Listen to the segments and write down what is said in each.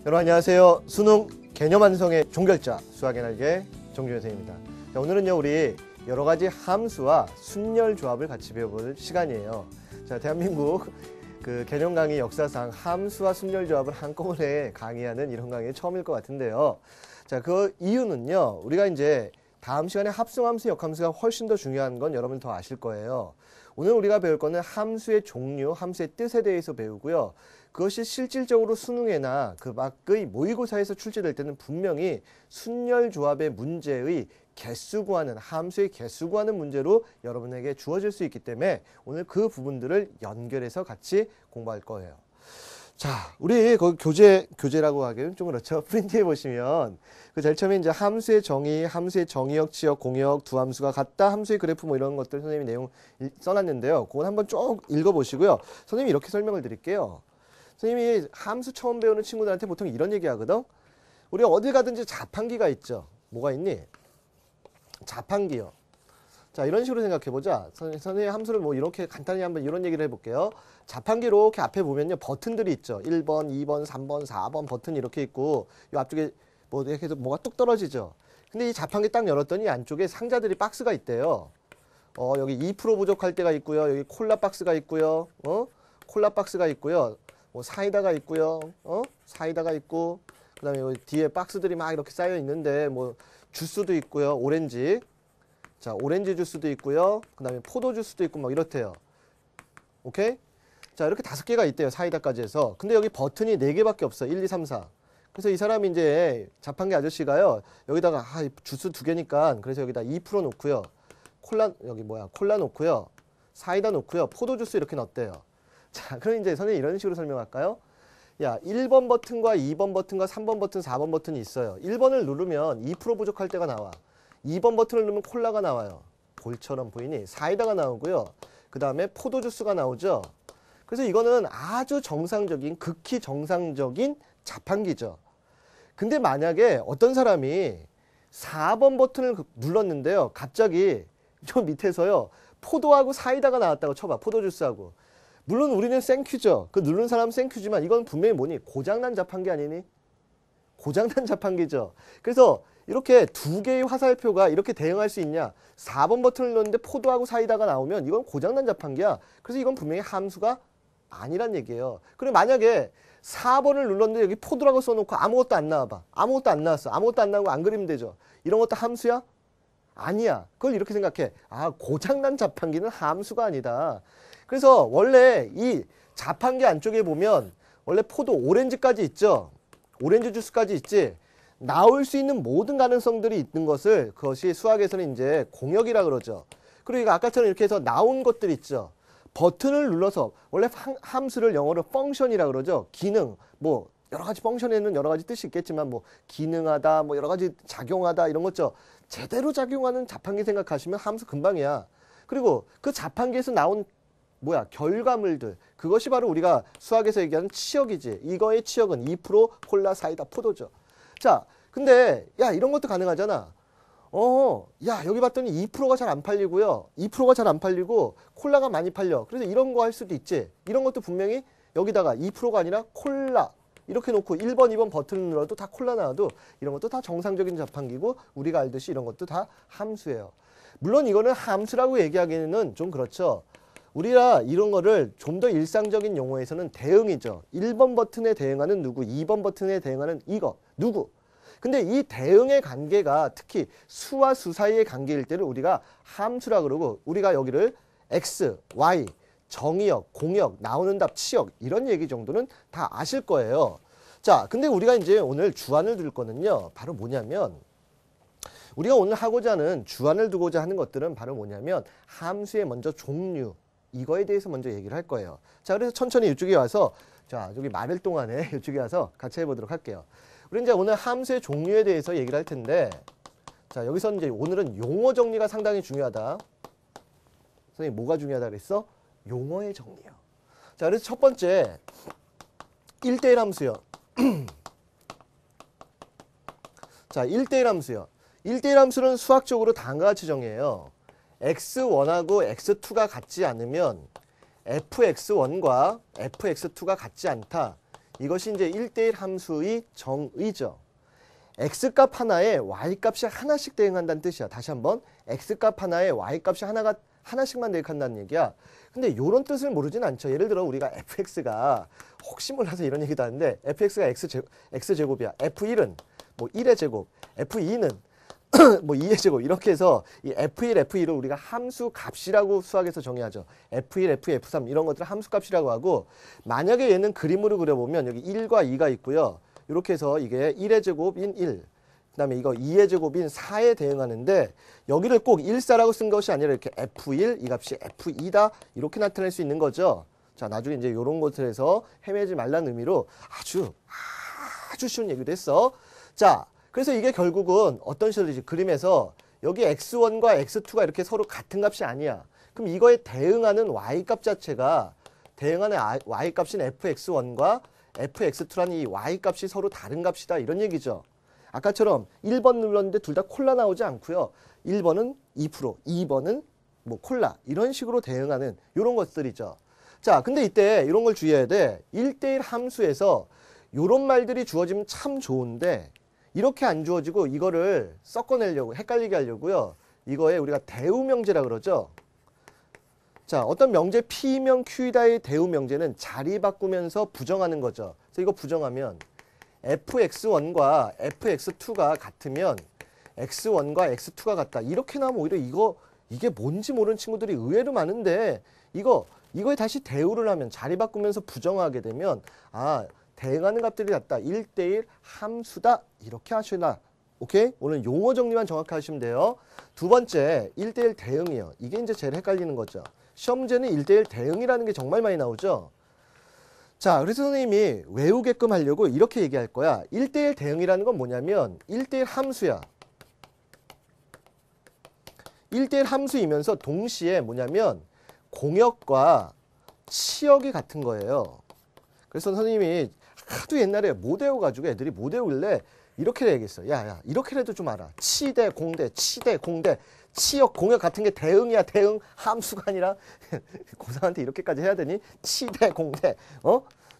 여러분 안녕하세요. 수능 개념 완성의 종결자 수학의 날개 정준현 선생님입니다. 자, 오늘은요 우리 여러 가지 함수와 순열 조합을 같이 배워볼 시간이에요. 자, 대한민국 그 개념 강의 역사상 함수와 순열 조합을 한꺼번에 강의하는 이런 강의 처음일 것 같은데요. 자, 그 이유는요. 우리가 이제 다음 시간에 합성함수, 역함수가 훨씬 더 중요한 건 여러분 더 아실 거예요. 오늘 우리가 배울 거는 함수의 종류, 함수의 뜻에 대해서 배우고요. 그것이 실질적으로 수능에나 그 밖의 모의고사에서 출제될 때는 분명히 순열 조합의 문제의 개수 구하는, 함수의 개수 구하는 문제로 여러분에게 주어질 수 있기 때문에 오늘 그 부분들을 연결해서 같이 공부할 거예요. 자, 우리 거기 교재라고 하기는 좀 그렇죠. 프린트해 보시면 그 제일 처음에 이제 함수의 정의, 함수의 정의역, 치역, 공역, 두 함수가 같다, 함수의 그래프 뭐 이런 것들 선생님이 내용 써놨는데요. 그건 한번 쭉 읽어보시고요. 선생님이 이렇게 설명을 드릴게요. 선생님이 함수 처음 배우는 친구들한테 보통 이런 얘기 하거든. 우리 어디 가든지 자판기가 있죠. 뭐가 있니? 자판기요. 자, 이런 식으로 생각해보자. 선생님 함수를 뭐 이렇게 간단히 한번 이런 얘기를 해볼게요. 자판기로 이렇게 앞에 보면요. 버튼들이 있죠. 1번, 2번, 3번, 4번 버튼이 이렇게 있고 이 앞쪽에 뭐 이렇게 해서 뭐가 뚝 떨어지죠. 근데 이 자판기 딱 열었더니 안쪽에 상자들이 박스가 있대요. 여기 2% 부족할 때가 있고요. 여기 콜라 박스가 있고요. 콜라 박스가 있고요. 뭐 사이다가 있고요. 사이다가 있고 그다음에 여기 뒤에 박스들이 막 이렇게 쌓여 있는데 뭐 주스도 있고요. 오렌지. 자, 오렌지 주스도 있고요. 그다음에 포도 주스도 있고 막 이렇대요. 오케이? 자, 이렇게 5개가 있대요. 사이다까지 해서. 근데 여기 버튼이 4개밖에 없어. 1, 2, 3, 4. 그래서 이 사람이 이제 자판기 아저씨가요. 여기다가 주스 2개니까 그래서 여기다 2% 놓고요. 콜라 놓고요. 사이다 놓고요. 포도 주스 이렇게 넣었대요. 자, 그럼 이제 선생님이 이런 식으로 설명할까요? 야, 1번 버튼과 2번 버튼과 3번 버튼, 4번 버튼이 있어요. 1번을 누르면 2% 부족할 때가 나와. 2번 버튼을 누르면 콜라가 나와요. 볼처럼 보이니? 사이다가 나오고요. 그 다음에 포도 주스가 나오죠. 그래서 이거는 아주 정상적인, 극히 정상적인 자판기죠. 근데 만약에 어떤 사람이 4번 버튼을 눌렀는데요. 갑자기 저 밑에서요. 포도하고 사이다가 나왔다고 쳐봐. 포도 주스하고. 물론 우리는 생큐죠. 그 누른 사람은 생큐지만 이건 분명히 뭐니? 고장난 자판기 아니니? 고장난 자판기죠. 그래서 이렇게 2개의 화살표가 이렇게 대응할 수 있냐? 4번 버튼을 눌렀는데 포도하고 사이다가 나오면 이건 고장난 자판기야. 그래서 이건 분명히 함수가 아니란 얘기예요. 그리고 만약에 4번을 눌렀는데 여기 포도라고 써놓고 아무것도 안 나와봐. 아무것도 안 나왔어. 아무것도 안 나오고 안 그리면 되죠. 이런 것도 함수야? 아니야. 그걸 이렇게 생각해. 아, 고장난 자판기는 함수가 아니다. 그래서 원래 이 자판기 안쪽에 보면 원래 포도 오렌지까지 있죠. 오렌지 주스까지 있지. 나올 수 있는 모든 가능성들이 있는 것을 그것이 수학에서는 이제 공역이라 그러죠. 그리고 이거 아까처럼 이렇게 해서 나온 것들 있죠. 버튼을 눌러서 원래 함수를 영어로 펑션이라 그러죠. 기능, 뭐 여러 가지 펑션에는 여러 가지 뜻이 있겠지만 뭐 기능하다, 뭐 여러 가지 작용하다 이런 거죠. 제대로 작용하는 자판기 생각하시면 함수 금방이야. 그리고 그 자판기에서 나온 결과물들. 그것이 바로 우리가 수학에서 얘기하는 치역이지. 이거의 치역은 2% 콜라, 사이다, 포도죠. 자, 근데 야, 이런 것도 가능하잖아. 야, 여기 봤더니 2%가 잘 안 팔리고요. 2%가 잘 안 팔리고 콜라가 많이 팔려. 그래서 이런 거 할 수도 있지. 이런 것도 분명히 여기다가 2%가 아니라 콜라 이렇게 놓고 1번, 2번 버튼을 눌러도 다 콜라 나와도 이런 것도 다 정상적인 자판기고 우리가 알듯이 이런 것도 다 함수예요. 물론 이거는 함수라고 얘기하기는 좀 그렇죠. 우리가 이런 거를 좀 더 일상적인 용어에서는 대응이죠. 1번 버튼에 대응하는 누구, 2번 버튼에 대응하는 이거, 누구. 근데 이 대응의 관계가 특히 수와 수 사이의 관계일 때를 우리가 함수라 그러고 우리가 여기를 x, y, 정의역, 공역, 나오는 답, 치역 이런 얘기 정도는 다 아실 거예요. 자, 근데 우리가 이제 오늘 주안을 둘 거는요. 바로 뭐냐면 우리가 오늘 하고자 하는 주안을 두고자 하는 것들은 바로 뭐냐면 함수의 먼저 종류 이거에 대해서 먼저 얘기를 할 거예요. 자, 그래서 천천히 이쪽에 와서 자, 여기 말할 동안에 이쪽에 와서 같이 해보도록 할게요. 우리 이제 오늘 함수의 종류에 대해서 얘기를 할 텐데 자, 여기서 이제 오늘은 용어 정리가 상당히 중요하다. 선생님 뭐가 중요하다 그랬어? 용어의 정리요. 자, 그래서 첫 번째 1대1 함수요. 자, 1대1 함수요. 1대1 함수는 수학적으로 다음과 같이 정의해요. x1하고 x2가 같지 않으면 fx1과 fx2가 같지 않다. 이것이 이제 1대1 함수의 정의죠. x값 하나에 y값이 하나씩 대응한다는 뜻이야. 다시 한번 x값 하나에 y값이 하나씩만 대응한다는 얘기야. 근데 이런 뜻을 모르진 않죠. 예를 들어 우리가 fx가 혹시 몰라서 이런 얘기도 하는데 fx가 x제곱이야. f1은 뭐 1의 제곱, f2는 뭐 2의 제곱 이렇게 해서 이 f1, f2를 우리가 함수 값이라고 수학에서 정의하죠. f1, f2, f3 이런 것들을 함수 값이라고 하고 만약에 얘는 그림으로 그려보면 여기 1과 2가 있고요. 이렇게 해서 이게 1의 제곱인 1, 그 다음에 이거 2의 제곱인 4에 대응하는데 여기를 꼭 1,4라고 쓴 것이 아니라 이렇게 f1, 이 값이 f2다 이렇게 나타낼 수 있는 거죠. 자, 나중에 이제 이런 것들에서 헤매지 말라는 의미로 아주 쉬운 얘기도 했어. 자, 그래서 이게 결국은 어떤 식으로 그림에서 여기 x1과 x2가 이렇게 서로 같은 값이 아니야. 그럼 이거에 대응하는 y값 자체가 대응하는 y값인 fx1과 fx2라는 이 y값이 서로 다른 값이다 이런 얘기죠. 아까처럼 1번 눌렀는데 둘 다 콜라 나오지 않고요. 1번은 2%, 2번은 뭐 콜라 이런 식으로 대응하는 이런 것들이죠. 자, 근데 이때 이런 걸 주의해야 돼. 1대1 함수에서 이런 말들이 주어지면 참 좋은데 이렇게 안 주어지고 이거를 섞어내려고 헷갈리게 하려고요. 이거에 우리가 대우명제라 그러죠. 자, 어떤 명제 P면 Q이다의 대우명제는 자리 바꾸면서 부정하는 거죠. 그래서 이거 부정하면 fx1과 fx2가 같으면 x1과 x2가 같다. 이렇게 나오면 오히려 이게 뭔지 모르는 친구들이 의외로 많은데 이거에 다시 대우를 하면 자리 바꾸면서 부정하게 되면 대응하는 값들이 같다. 1대1 함수다. 이렇게 하시나. 오케이? 오늘 용어 정리만 정확히 하시면 돼요. 두 번째, 1대1 대응이요. 이게 이제 제일 헷갈리는 거죠. 시험 문제는 1대1 대응이라는 게 정말 많이 나오죠. 자, 그래서 선생님이 외우게끔 하려고 이렇게 얘기할 거야. 1대1 대응이라는 건 뭐냐면 1대1 함수야. 1대1 함수이면서 동시에 뭐냐면 공역과 치역이 같은 거예요. 그래서 선생님이 하도 옛날에 못 외워가지고 애들이 못 외울래 이렇게 얘기했어. 야, 이렇게라도 좀 알아. 치대, 공대, 치대, 공대, 치역, 공역 같은 게 대응이야. 대응, 함수가 아니라 고3한테 이렇게까지 해야 되니? 치대, 공대.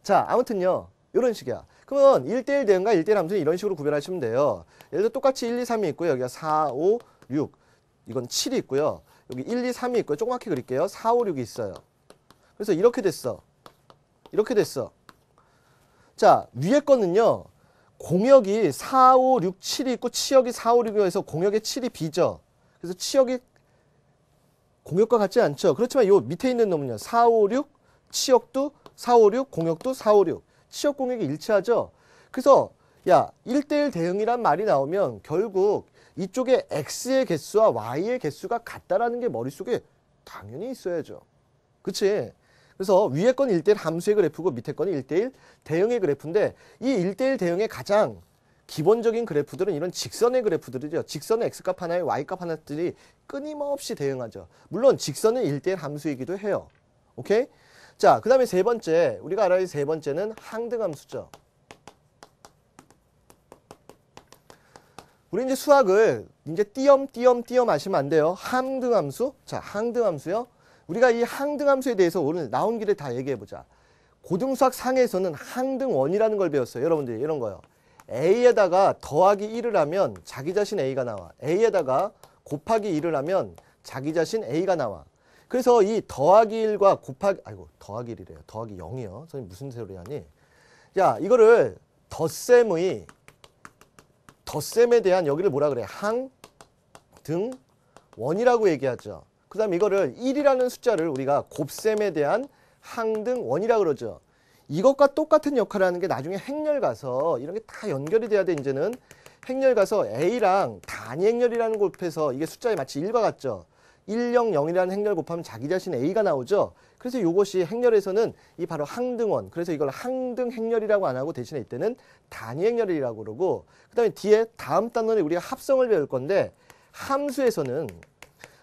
자, 아무튼요. 이런 식이야. 그러면 1대1 대응과 1대1 함수는 이런 식으로 구별하시면 돼요. 예를 들어 똑같이 1, 2, 3이 있고요. 여기가 4, 5, 6. 이건 7이 있고요. 여기 1, 2, 3이 있고요. 조그맣게 그릴게요. 4, 5, 6이 있어요. 그래서 이렇게 됐어. 이렇게 됐어. 자, 위에 거는요. 공역이 4, 5, 6, 7이 있고 치역이 4, 5, 6이어서 공역의 7이 B죠. 그래서 치역이 공역과 같지 않죠. 그렇지만 요 밑에 있는 놈은요. 4, 5, 6, 치역도 4, 5, 6, 공역도 4, 5, 6. 치역 공역이 일치하죠. 그래서 야, 1대1 대응이란 말이 나오면 결국 이쪽에 X의 개수와 Y의 개수가 같다라는 게 머릿속에 당연히 있어야죠. 그치? 그래서 위에 건 1대1 함수의 그래프고 밑에 건 1대1 대응의 그래프인데 이 1대1 대응의 가장 기본적인 그래프들은 이런 직선의 그래프들이죠. 직선의 x값 하나에 y값 하나들이 끊임없이 대응하죠. 물론 직선은 1대1 함수이기도 해요. 오케이? 자, 그 다음에 세 번째, 우리가 알아야 할 세 번째는 항등함수죠. 우리 이제 수학을 이제 띄엄 하시면 안 돼요. 항등함수. 자, 항등함수요. 우리가 이 항등함수에 대해서 오늘 나온 길에 다 얘기해보자. 고등수학 상에서는 항등원이라는 걸 배웠어요. 여러분들이 이런 거요. A에다가 더하기 1을 하면 자기 자신 A가 나와. A에다가 곱하기 1을 하면 자기 자신 A가 나와. 그래서 이 더하기 1과 더하기 1이래요. 더하기 0이요. 선생님 무슨 소리 하니? 야, 이거를 덧셈에 대한 여기를 뭐라 그래? 항등원이라고 얘기하죠. 그 다음 이거를 1이라는 숫자를 우리가 곱셈에 대한 항등원이라고 그러죠. 이것과 똑같은 역할을 하는 게 나중에 행렬 가서 이런 게 다 연결이 돼야 돼. 이제는 행렬 가서 A랑 단위 행렬이라는 걸 곱해서 이게 숫자에 마치 1과 같죠. 1, 0, 0이라는 행렬 곱하면 자기 자신 A가 나오죠. 그래서 이것이 행렬에서는 이 바로 항등원. 그래서 이걸 항등 행렬이라고 안 하고 대신에 이때는 단위 행렬이라고 그러고 그 다음에 뒤에 다음 단원에 우리가 합성을 배울 건데 함수에서는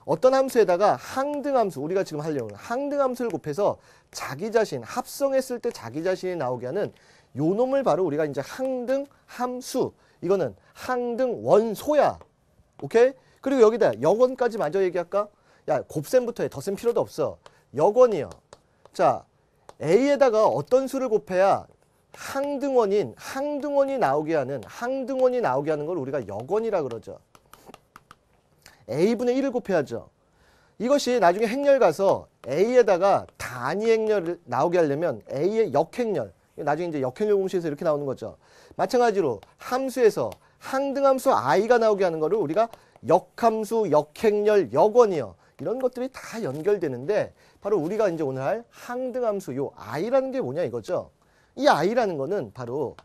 어떤 함수에다가 항등함수, 우리가 지금 하려는 항등함수를 곱해서 자기 자신, 합성했을 때 자기 자신이 나오게 하는 요 놈을 바로 우리가 이제 항등함수, 이거는 항등원소야. 오케이? 그리고 여기다 역원까지 마저 얘기할까? 야, 곱셈부터 해. 덧셈 필요도 없어. 역원이요. 자, A에다가 어떤 수를 곱해야 항등원이 나오게 하는 걸 우리가 역원이라 그러죠. a분의 1을 곱해야죠. 이것이 나중에 행렬 가서 a에다가 단위 행렬을 나오게 하려면 a의 역행렬, 나중에 이제 역행렬 공식에서 이렇게 나오는 거죠. 마찬가지로 함수에서 항등함수 i가 나오게 하는 거를 우리가 역함수, 역행렬, 역원이요. 이런 것들이 다 연결되는데 바로 우리가 이제 오늘 할 항등함수 요 i라는 게 뭐냐 이거죠. 이 i라는 거는 바로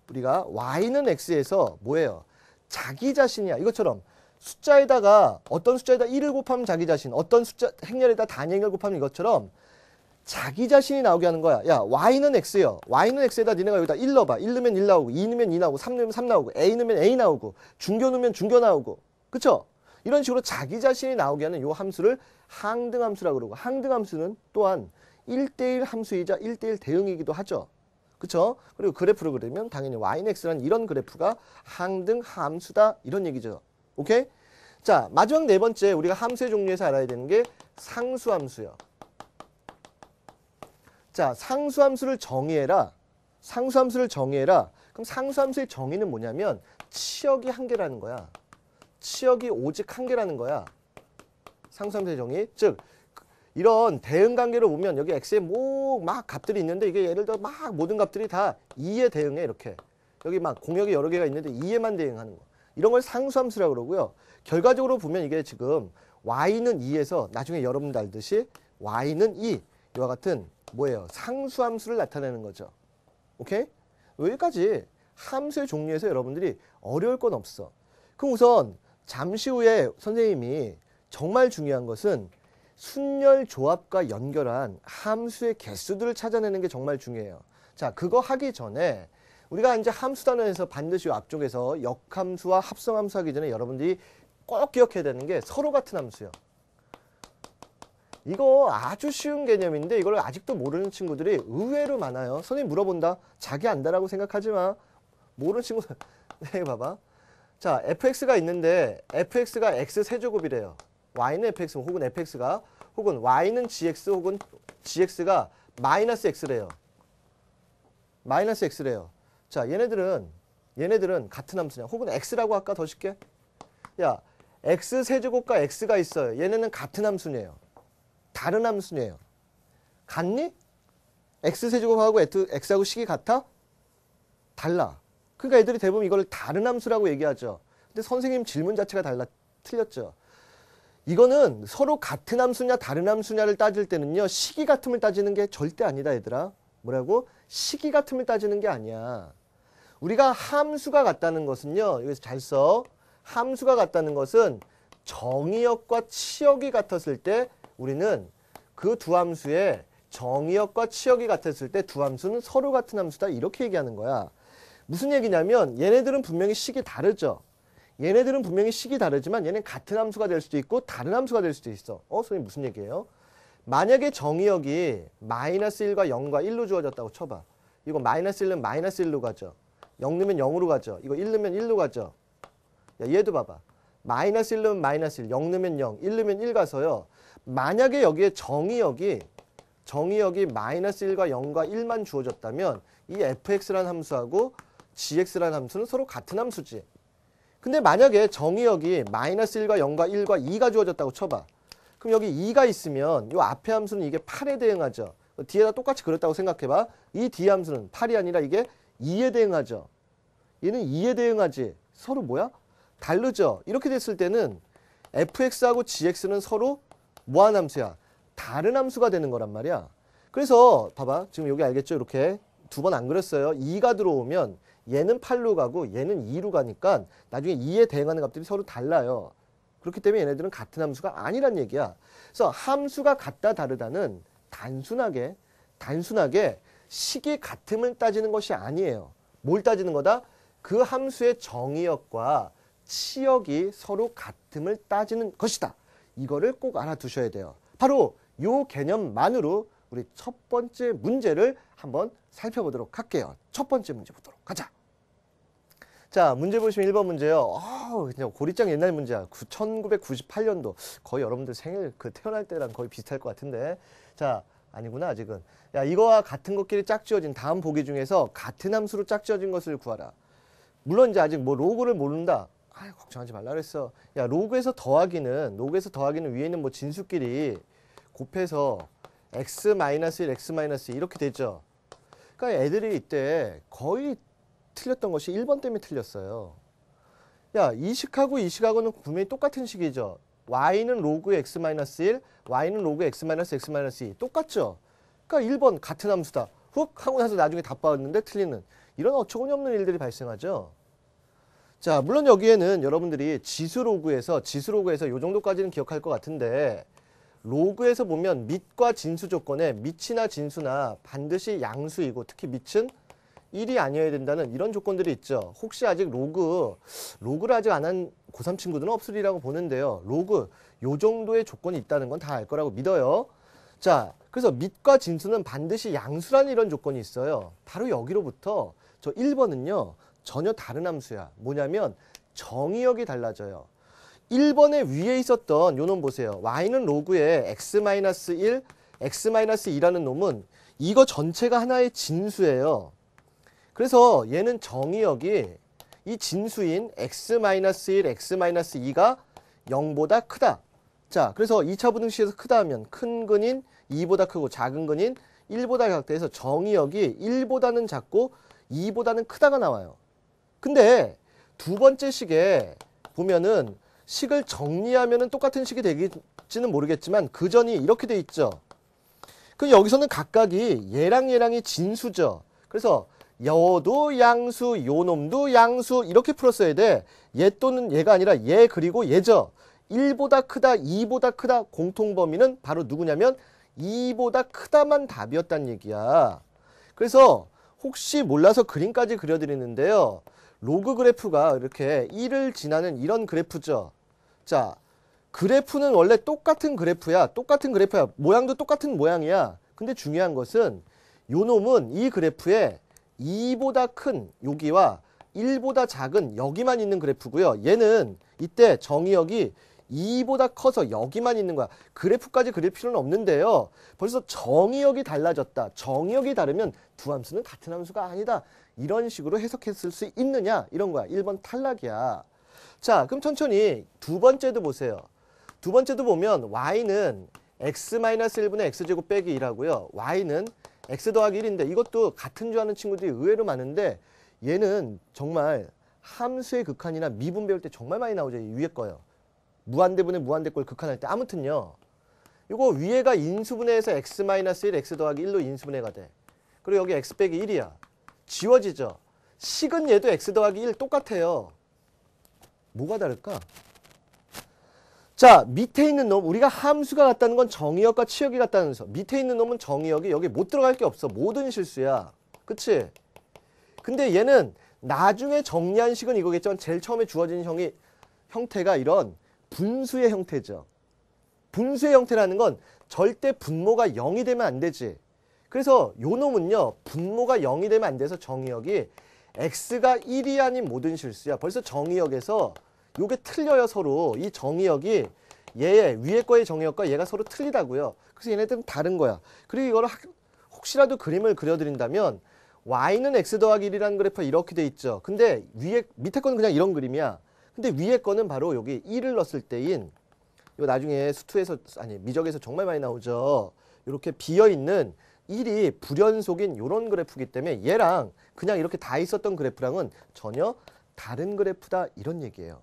우리가 y는 x에서 뭐예요? 자기 자신이야. 이것처럼 숫자에다가 어떤 숫자에다 1을 곱하면 자기 자신, 어떤 숫자 행렬에다 단위 행렬 곱하면 이것처럼 자기 자신이 나오게 하는 거야. 야, y는 x요. y는 x에다 니네가 여기다 1 넣어봐. 1 넣으면 1 나오고, 2 넣으면 2 나오고, 3 넣으면 3 나오고, a 넣으면 a 나오고, 중교 넣으면 중교 나오고. 그쵸? 이런 식으로 자기 자신이 나오게 하는 요 함수를 항등함수라고 그러고, 항등함수는 또한 1대1 함수이자 1대1 대응이기도 하죠. 그쵸? 그리고 그래프를 그리면 당연히 y는 x라는 이런 그래프가 항등함수다. 이런 얘기죠. 오케이? 자, 마지막 네 번째 우리가 함수의 종류에서 알아야 되는 게 상수함수요. 자, 상수함수를 정의해라. 그럼 상수함수의 정의는 뭐냐면 치역이 한 개라는 거야. 치역이 오직 한 개라는 거야. 상수함수의 정의. 즉 이런 대응 관계로 보면 여기 x에 뭐 막 값들이 있는데 이게 예를 들어 막 모든 값들이 다 2에 대응해 이렇게. 여기 막 공역이 여러 개가 있는데 2에만 대응하는 거. 이런 걸 상수함수라고 그러고요. 결과적으로 보면 이게 지금 y는 2에서 나중에 여러분들 알듯이 y는 2 이와 같은 뭐예요? 상수함수를 나타내는 거죠. 오케이? 여기까지 함수의 종류에서 여러분들이 어려울 건 없어. 그럼 우선 잠시 후에 선생님이 정말 중요한 것은 순열 조합과 연결한 함수의 개수들을 찾아내는 게 정말 중요해요. 자, 그거 하기 전에 우리가 이제 함수 단원에서 반드시 앞쪽에서 역함수와 합성함수 하기 전에 여러분들이 꼭 기억해야 되는 게 서로 같은 함수요. 이거 아주 쉬운 개념인데 이걸 아직도 모르는 친구들이 의외로 많아요. 선생님 물어본다. 자기 안다라고 생각하지 마. 모르는 친구들. 네, 봐봐. 자, fx가 있는데 fx가 x세제곱이래요. y는 fx 혹은 fx가 혹은 y는 gx 혹은 gx가 마이너스 x래요. 마이너스 x래요. 자, 얘네들은 같은 함수냐. 혹은 x라고 할까 더 쉽게? 야, x세제곱과 x가 있어요. 얘네는 같은 함수네요. 다른 함수네요. 같니? x세제곱하고 x하고 식이 같아? 달라. 그러니까 애들이 대부분 이걸 다른 함수라고 얘기하죠. 근데 선생님 질문 자체가 틀렸죠. 이거는 서로 같은 함수냐 다른 함수냐를 따질 때는요. 식이 같음을 따지는 게 절대 아니다 얘들아. 뭐라고? 식이 같음을 따지는 게 아니야. 우리가 함수가 같다는 것은요. 여기서 잘 써. 함수가 같다는 것은 정의역과 치역이 같았을 때 우리는 그 두 함수의 정의역과 치역이 같았을 때 두 함수는 서로 같은 함수다 이렇게 얘기하는 거야. 무슨 얘기냐면 얘네들은 분명히 식이 다르죠. 얘네들은 분명히 식이 다르지만 얘는 같은 함수가 될 수도 있고 다른 함수가 될 수도 있어. 선생님 무슨 얘기예요? 만약에 정의역이 마이너스 1과 0과 1로 주어졌다고 쳐봐. 이거 마이너스 1은 마이너스 1로 가죠. 0 넣으면 0으로 가죠. 이거 1 넣으면 1로 가죠. 야, 얘도 봐봐. 마이너스 1 넣으면 마이너스 1, 0 넣으면 0, 1 넣으면 1 가서요. 만약에 여기에 정의역이 마이너스 1과 0과 1만 주어졌다면 이 fx라는 함수하고 gx라는 함수는 서로 같은 함수지. 근데 만약에 정의역이 마이너스 1과 0과 1과 2가 주어졌다고 쳐봐. 그럼 여기 2가 있으면 이 앞에 함수는 이게 8에 대응하죠. 뒤에다 똑같이 그렸다고 생각해봐. 이 뒤에 함수는 8이 아니라 이게 2에 대응하죠. 얘는 2에 대응하지. 서로 뭐야? 다르죠. 이렇게 됐을 때는 fx하고 gx는 서로 뭐하는 함수야? 다른 함수가 되는 거란 말이야. 그래서 봐봐. 지금 여기 알겠죠? 이렇게 두 번 안 그렸어요. 2가 들어오면 얘는 8로 가고 얘는 2로 가니까 나중에 2에 대응하는 값들이 서로 달라요. 그렇기 때문에 얘네들은 같은 함수가 아니란 얘기야. 그래서 함수가 같다 다르다는 단순하게 식이 같음을 따지는 것이 아니에요. 뭘 따지는 거다? 그 함수의 정의역과 치역이 서로 같음을 따지는 것이다. 이거를 꼭 알아두셔야 돼요. 바로 이 개념만으로 우리 첫 번째 문제를 한번 살펴보도록 할게요. 첫 번째 문제 보도록 가자. 자, 문제 보시면 1번 문제요. 그냥 고리장 옛날 문제야. 1998년도. 거의 여러분들 생일 태어날 때랑 거의 비슷할 것 같은데. 자, 아니구나 아직은. 야, 이거와 같은 것끼리 짝지어진 다음 보기 중에서 같은 함수로 짝지어진 것을 구하라. 물론 이제 아직 뭐 로그를 모른다. 아, 걱정하지 말라 그랬어. 야, 로그에서 더하기는 위에 있는 뭐 진수끼리 곱해서 x-1, x-2 이렇게 되죠. 그러니까 애들이 이때 거의 틀렸던 것이 1번 때문에 틀렸어요. 야, 이 식하고 이 식하고는 분명히 똑같은 식이죠. y는 로그 x-1, y는 로그 x-2 똑같죠. 그러니까 1번 같은 함수다. 훅 하고 나서 나중에 다 빠졌는데 틀리는 이런 어처구니 없는 일들이 발생하죠. 자, 물론 여기에는 여러분들이 지수 로그에서 요 정도까지는 기억할 것 같은데 로그에서 보면 밑과 진수 조건에 밑이나 진수나 반드시 양수이고 특히 밑은 1이 아니어야 된다는 이런 조건들이 있죠. 혹시 아직 로그를 아직 안 한 고3 친구들은 없으리라고 보는데요. 로그 요 정도의 조건이 있다는 건 다 알 거라고 믿어요. 자, 그래서 밑과 진수는 반드시 양수라는 이런 조건이 있어요. 바로 여기로부터 저 1번은요. 전혀 다른 함수야. 뭐냐면 정의역이 달라져요. 1번에 위에 있었던 요 놈 보세요. y는 로그에 x-1, x-2라는 놈은 이거 전체가 하나의 진수예요. 그래서 얘는 정의역이 이 진수인 x-1, x-2가 0보다 크다. 자, 그래서 2차 부등식에서 크다 하면 큰 근인 2보다 크고 작은 근인 1보다 작다 해서 정의역이 1보다는 작고 2보다는 크다가 나와요. 근데 두 번째 식에 보면은 식을 정리하면은 똑같은 식이 되겠지는 모르겠지만 그 전이 이렇게 돼 있죠. 그 여기서는 각각이 얘랑이 진수죠. 그래서 여도 양수, 요놈도 양수 이렇게 풀었어야 돼. 얘 또는 얘가 아니라 얘 그리고 얘죠. 1보다 크다, 2보다 크다 공통범위는 바로 누구냐면 2보다 크다만 답이었단 얘기야. 그래서 혹시 몰라서 그림까지 그려드리는데요. 로그 그래프가 이렇게 1을 지나는 이런 그래프죠. 자, 그래프는 원래 똑같은 그래프야. 모양도 똑같은 모양이야. 근데 중요한 것은 요 놈은 이 그래프에 2보다 큰 여기와 1보다 작은 여기만 있는 그래프고요. 얘는 이때 정의역이 2보다 커서 여기만 있는 거야. 그래프까지 그릴 필요는 없는데요. 벌써 정의역이 달라졌다. 정의역이 다르면 두 함수는 같은 함수가 아니다. 이런 식으로 해석했을 수 있느냐? 이런 거야. 1번 탈락이야. 자, 그럼 천천히 두 번째도 보세요. 두 번째도 보면 y는 x-1분의 x제곱 빼기 1하고요. y는 x 더하기 1인데 이것도 같은 줄 아는 친구들이 의외로 많은데 얘는 정말 함수의 극한이나 미분 배울 때 정말 많이 나오죠. 이 위에 거요. 무한대분의 무한대꼴 극한할 때. 아무튼요. 이거 위에가 인수분해해서 x-1, x 더하기 1로 인수분해가 돼. 그리고 여기 x 빼기 1이야. 지워지죠. 식은 얘도 x 더하기 1 똑같아요. 뭐가 다를까? 자, 밑에 있는 놈, 우리가 함수가 같다는 건 정의역과 치역이 같다는 거. 밑에 있는 놈은 정의역이 여기 못 들어갈 게 없어. 모든 실수야. 그치? 근데 얘는 나중에 정리한 식은 이거겠지만 제일 처음에 주어진 형태가 이런 분수의 형태죠. 분수의 형태라는 건 절대 분모가 0이 되면 안 되지. 그래서 요 놈은요. 분모가 0이 되면 안 돼서 정의역이 x가 1이 아닌 모든 실수야. 벌써 정의역에서 요게 틀려요. 서로. 이 정의역이 얘의 위에 거의 정의역과 얘가 서로 틀리다고요. 그래서 얘네들은 다른 거야. 그리고 이거를 혹시라도 그림을 그려드린다면 y는 x 더하기 1이라는 그래프가 이렇게 돼 있죠. 근데 밑에 거는 그냥 이런 그림이야. 근데 위에 거는 바로 여기 1을 넣었을 때인 이거 나중에 미적에서 정말 많이 나오죠. 이렇게 비어있는 1이 불연속인 이런 그래프이기 때문에 얘랑 그냥 이렇게 다 있었던 그래프랑은 전혀 다른 그래프다 이런 얘기예요.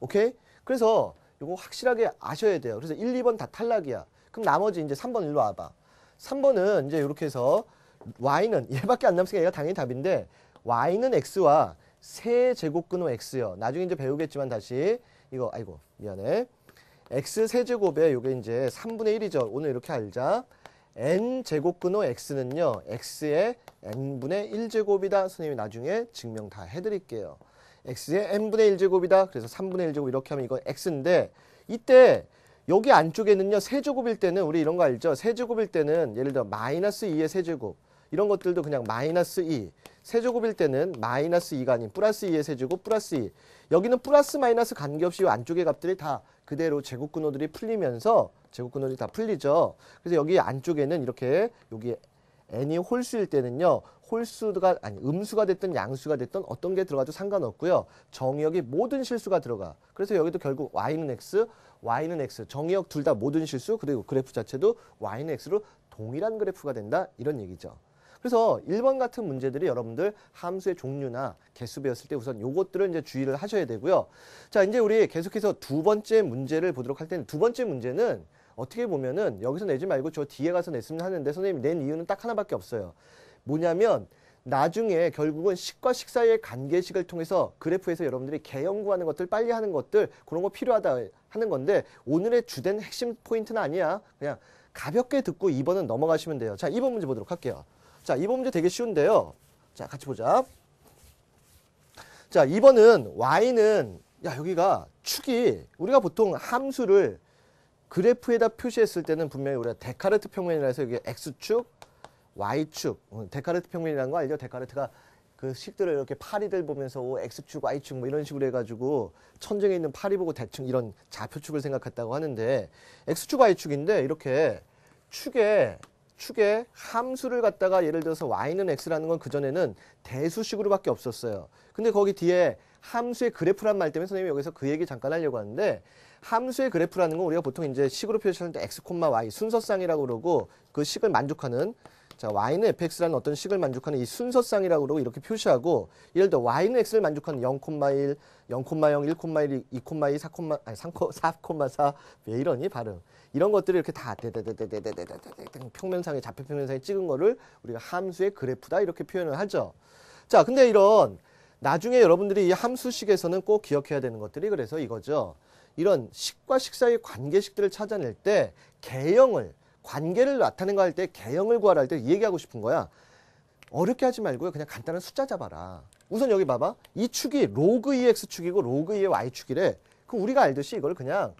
오케이? 그래서 이거 확실하게 아셔야 돼요. 그래서 1, 2번 다 탈락이야. 그럼 나머지 이제 3번 일로 와봐. 3번은 이제 이렇게 해서 y는 얘밖에 안 남으니까 얘가 당연히 답인데 y는 x와 세제곱 근호 x요. 나중에 이제 배우겠지만 다시 이거 아이고 미안해. x 세제곱에 요게 이제 3분의 1이죠. 오늘 이렇게 알자. n 제곱 근호 x는요. x의 n분의 1제곱이다. 선생님이 나중에 증명 다 해드릴게요. x의 n분의 1제곱이다. 그래서 3분의 1제곱 이렇게 하면 이건 x인데 이때 여기 안쪽에는요. 세제곱일 때는 우리 이런 거 알죠? 세제곱일 때는 예를 들어 마이너스 2의 세제곱 이런 것들도 그냥 마이너스 2. 세제곱일 때는 마이너스 2가 아닌 플러스 2의 세제곱 플러스 2. 여기는 플러스 마이너스 관계없이 안쪽의 값들이 다 그대로 제곱근호들이 풀리면서 제곱근호들이 다 풀리죠. 그래서 여기 안쪽에는 이렇게 여기 n이 홀수일 때는요. 홀수가 아니 음수가 됐든 양수가 됐든 어떤 게 들어가도 상관없고요. 정의역이 모든 실수가 들어가. 그래서 여기도 결국 y는 x, y는 x. 정의역 둘 다 모든 실수 그리고 그래프 자체도 y는 x로 동일한 그래프가 된다. 이런 얘기죠. 그래서 1번 같은 문제들이 여러분들 함수의 종류나 개수 배웠을 때 우선 요것들을 이제 주의를 하셔야 되고요. 자, 이제 우리 계속해서 두 번째 문제를 보도록 할 텐데 두 번째 문제는 어떻게 보면은 여기서 내지 말고 저 뒤에 가서 냈으면 하는데 선생님이 낸 이유는 딱 하나밖에 없어요. 뭐냐면 나중에 결국은 식과 식 사이의 관계식을 통해서 그래프에서 여러분들이 개형 구하는 것들 빨리 하는 것들 그런 거 필요하다 하는 건데 오늘의 주된 핵심 포인트는 아니야. 그냥 가볍게 듣고 2번은 넘어가시면 돼요. 자, 2번 문제 보도록 할게요. 자, 2번 문제 되게 쉬운데요. 자, 같이 보자. 자, 2번은 y는 야 여기가 축이 우리가 보통 함수를 그래프에다 표시했을 때는 분명히 우리가 데카르트 평면이라 해서 여기 x축, y축, 데카르트 평면이라는 거 알죠? 데카르트가 그 식들을 이렇게 파리들 보면서 x축, y축 뭐 이런 식으로 해가지고 천정에 있는 파리 보고 대충 이런 좌표축을 생각했다고 하는데 x축, y축인데 이렇게 축에 함수를 갖다가 예를 들어서 y는 x라는 건 그전에는 대수식으로밖에 없었어요. 근데 거기 뒤에 함수의 그래프란 말 때문에 선생님이 여기서 그 얘기 잠깐 하려고 하는데 함수의 그래프라는 건 우리가 보통 이제 식으로 표시하는데 x, y 순서쌍이라고 그러고 그 식을 만족하는 자 y는 fx라는 어떤 식을 만족하는 이 순서쌍이라고 그러고 이렇게 표시하고 예를 들어 y는 x를 만족하는 0,1, 0,0, 1,1, 2,2, 4,4 왜 이러니 발음 이런 것들을 이렇게 다 평면상에 좌표 평면상에 찍은 거를 우리가 함수의 그래프다 이렇게 표현을 하죠. 자, 근데 이런 나중에 여러분들이 이 함수식에서는 꼭 기억해야 되는 것들이 그래서 이거죠. 이런 식과 식 사이의 관계식들을 찾아낼 때 개형을 관계를 나타내는 거 할 때 개형을 구하라 할 때 얘기하고 싶은 거야. 어렵게 하지 말고요. 그냥 간단한 숫자 잡아라. 우선 여기 봐봐. 이 축이 로그 2x 축이고 로그 2의 y 축이래. 그럼 우리가 알듯이 이걸 그냥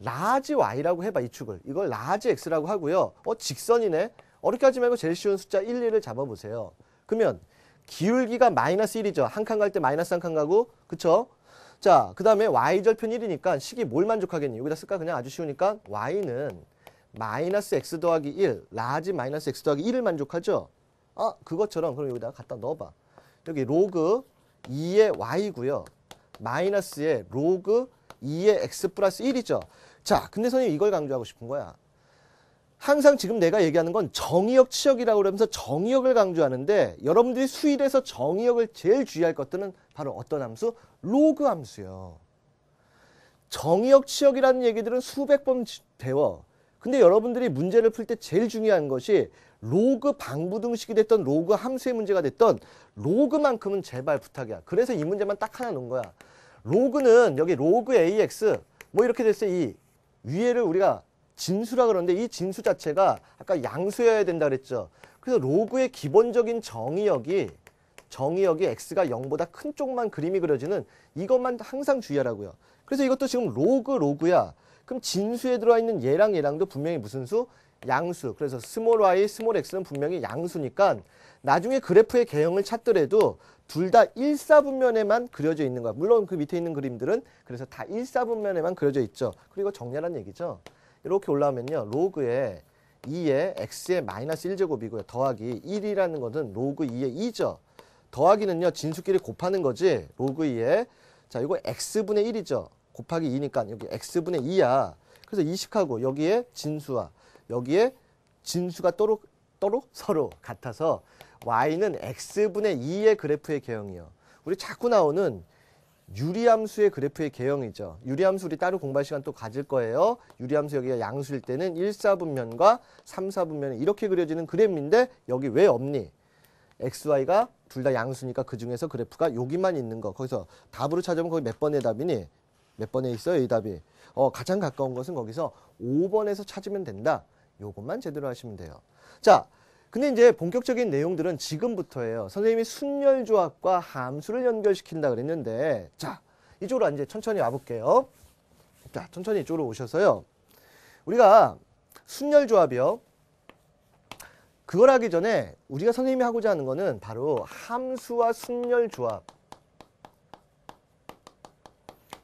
라지 y라고 해봐. 이 축을. 이걸 라지 x라고 하고요. 직선이네. 어렵게 하지 말고 제일 쉬운 숫자 1, 2를 잡아보세요. 그러면 기울기가 마이너스 1이죠. 한 칸 갈 때 마이너스 한 칸 가고 그쵸? 자, 그 다음에 y절편 1이니까 식이 뭘 만족하겠니? 여기다 쓸까? 그냥 아주 쉬우니까 y는 마이너스 x 더하기 1, 라지 마이너스 x 더하기 1을 만족하죠? 그것처럼 그럼 여기다가 갖다 넣어봐. 여기 로그 2의 y고요. 마이너스의 로그 2의 x 플러스 1이죠. 자, 근데 선생님 이걸 강조하고 싶은 거야. 항상 지금 내가 얘기하는 건 정의역, 치역이라고 그러면서 정의역을 강조하는데 여러분들이 수일에서 정의역을 제일 주의할 것들은 바로 어떤 함수? 로그 함수요. 정의역, 치역이라는 얘기들은 수백 번 배워. 근데 여러분들이 문제를 풀 때 제일 중요한 것이 로그 방부등식이 됐던 로그 함수의 문제가 됐던 로그만큼은 제발 부탁이야. 그래서 이 문제만 딱 하나 놓은 거야. 로그는 여기 로그 ax 뭐 이렇게 됐어요. 이 위에를 우리가 진수라 그러는데 이 진수 자체가 아까 양수여야 된다 그랬죠. 그래서 로그의 기본적인 정의역이 x가 0보다 큰 쪽만 그림이 그려지는 이것만 항상 주의하라고요. 그래서 이것도 지금 로그야. 그럼 진수에 들어와 있는 얘랑 얘랑도 분명히 무슨 수? 양수. 그래서 스몰 y, 스몰 x는 분명히 양수니까 나중에 그래프의 개형을 찾더라도 둘 다 1사분면에만 그려져 있는 거야. 물론 그 밑에 있는 그림들은 그래서 다 1사분면에만 그려져 있죠. 그리고 정렬한 얘기죠. 이렇게 올라오면요. 로그의 2의 x의 마이너스 1제곱이고요. 더하기 1이라는 것은 로그 2의 2죠. 더하기는요. 진수끼리 곱하는 거지. 로그 2의 자 이거 x분의 1이죠. 곱하기 2니까 여기 x분의 2야. 그래서 이식하고 여기에 진수와 여기에 진수가 또록 서로 같아서 y는 x분의 2의 그래프의 개형이요. 우리 자꾸 나오는 유리함수의 그래프의 개형이죠. 유리함수 우리 따로 공부할 시간 또 가질 거예요. 유리함수 여기가 양수일 때는 1사분면과 3사분면이 이렇게 그려지는 그래프인데 여기 왜 없니? x, y가 둘 다 양수니까 그 중에서 그래프가 여기만 있는 거. 거기서 답으로 찾아보면 거기 몇 번의 답이니? 몇 번에 있어요, 이 답이? 가장 가까운 것은 거기서 5번에서 찾으면 된다. 요것만 제대로 하시면 돼요. 자, 근데 이제 본격적인 내용들은 지금부터예요. 선생님이 순열조합과 함수를 연결시킨다 그랬는데 자, 이쪽으로 이제 천천히 와볼게요. 자, 천천히 이쪽으로 오셔서요. 우리가 순열조합이요. 그걸 하기 전에 우리가 선생님이 하고자 하는 거는 바로 함수와 순열 조합.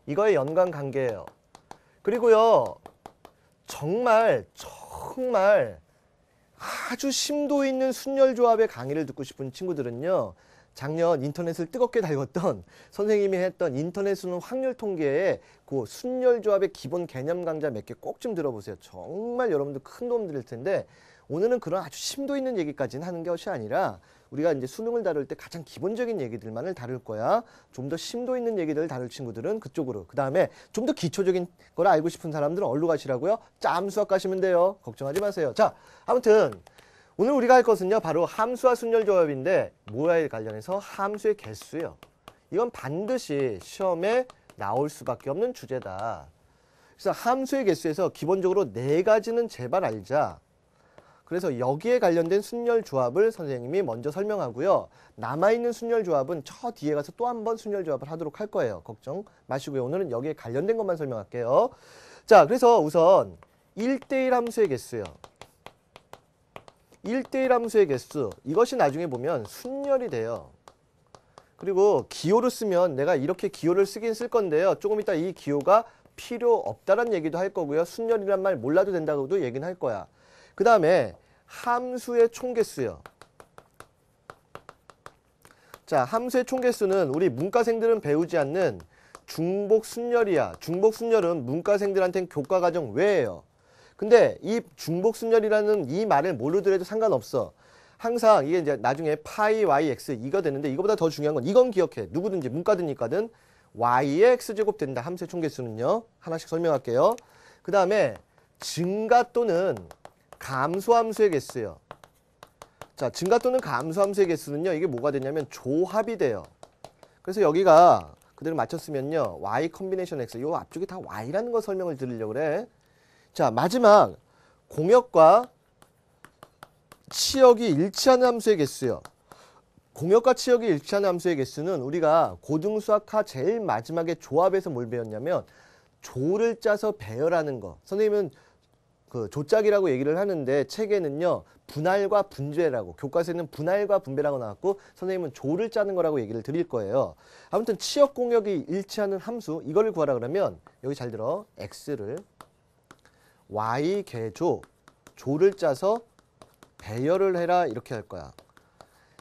이거의 연관 관계예요. 그리고요, 정말 아주 심도 있는 순열 조합의 강의를 듣고 싶은 친구들은요, 작년 인터넷을 뜨겁게 달궜던 선생님이 했던 인터넷 수능 확률 통계에 그 순열 조합의 기본 개념 강좌 몇 개 꼭 좀 들어보세요. 정말 여러분들 큰 도움 드릴 텐데, 오늘은 그런 아주 심도 있는 얘기까지는 하는 것이 아니라 우리가 이제 수능을 다룰 때 가장 기본적인 얘기들만을 다룰 거야. 좀 더 심도 있는 얘기들을 다룰 친구들은 그쪽으로. 그 다음에 좀 더 기초적인 걸 알고 싶은 사람들은 어디로 가시라고요? 짬 수학 가시면 돼요. 걱정하지 마세요. 자, 아무튼 오늘 우리가 할 것은요, 바로 함수와 순열 조합인데 뭐에 관련해서 함수의 개수예요. 이건 반드시 시험에 나올 수밖에 없는 주제다. 그래서 함수의 개수에서 기본적으로 4가지는 제발 알자. 그래서 여기에 관련된 순열 조합을 선생님이 먼저 설명하고요. 남아있는 순열 조합은 저 뒤에 가서 또 한 번 순열 조합을 하도록 할 거예요. 걱정 마시고요. 오늘은 여기에 관련된 것만 설명할게요. 자, 그래서 우선 1대1 함수의 개수요. 1대1 함수의 개수, 이것이 나중에 보면 순열이 돼요. 그리고 기호를 쓰면 내가 이렇게 기호를 쓰긴 쓸 건데요. 조금 이따 이 기호가 필요 없다는 얘기도 할 거고요. 순열이란 말 몰라도 된다고도 얘기는 할 거야. 그 다음에 함수의 총개수요. 자, 함수의 총개수는 우리 문과생들은 배우지 않는 중복순열이야. 중복순열은 문과생들한테는 교과과정 외예요. 근데 이 중복순열이라는 이 말을 모르더라도 상관없어. 항상 이게 이제 나중에 파이 y x 이거 되는데, 이거보다 더 중요한 건 이건 기억해. 누구든지 문과든 이과든 y의 x제곱 된다. 함수의 총개수는요. 하나씩 설명할게요. 그 다음에 증가 또는 감소함수의 개수요. 자, 증가 또는 감소함수의 개수는요, 이게 뭐가 되냐면 조합이 돼요. 그래서 여기가 그대로 맞췄으면요, y 컨비네이션 x, 요 앞쪽이 다 y라는 거 설명을 드리려고 그래. 자, 마지막 공역과 치역이 일치하는 함수의 개수요. 공역과 치역이 일치하는 함수의 개수는 우리가 고등수학하 제일 마지막에 조합에서 뭘 배웠냐면 조를 짜서 배열하는 거. 선생님은 그 조짝이라고 얘기를 하는데 책에는요, 분할과 분배라고, 교과서에는 분할과 분배라고 나왔고 선생님은 조를 짜는 거라고 얘기를 드릴 거예요. 아무튼 치역 공역이 일치하는 함수, 이거를 구하라 그러면 여기 잘 들어. x를 y 개조, 조를 짜서 배열을 해라, 이렇게 할 거야.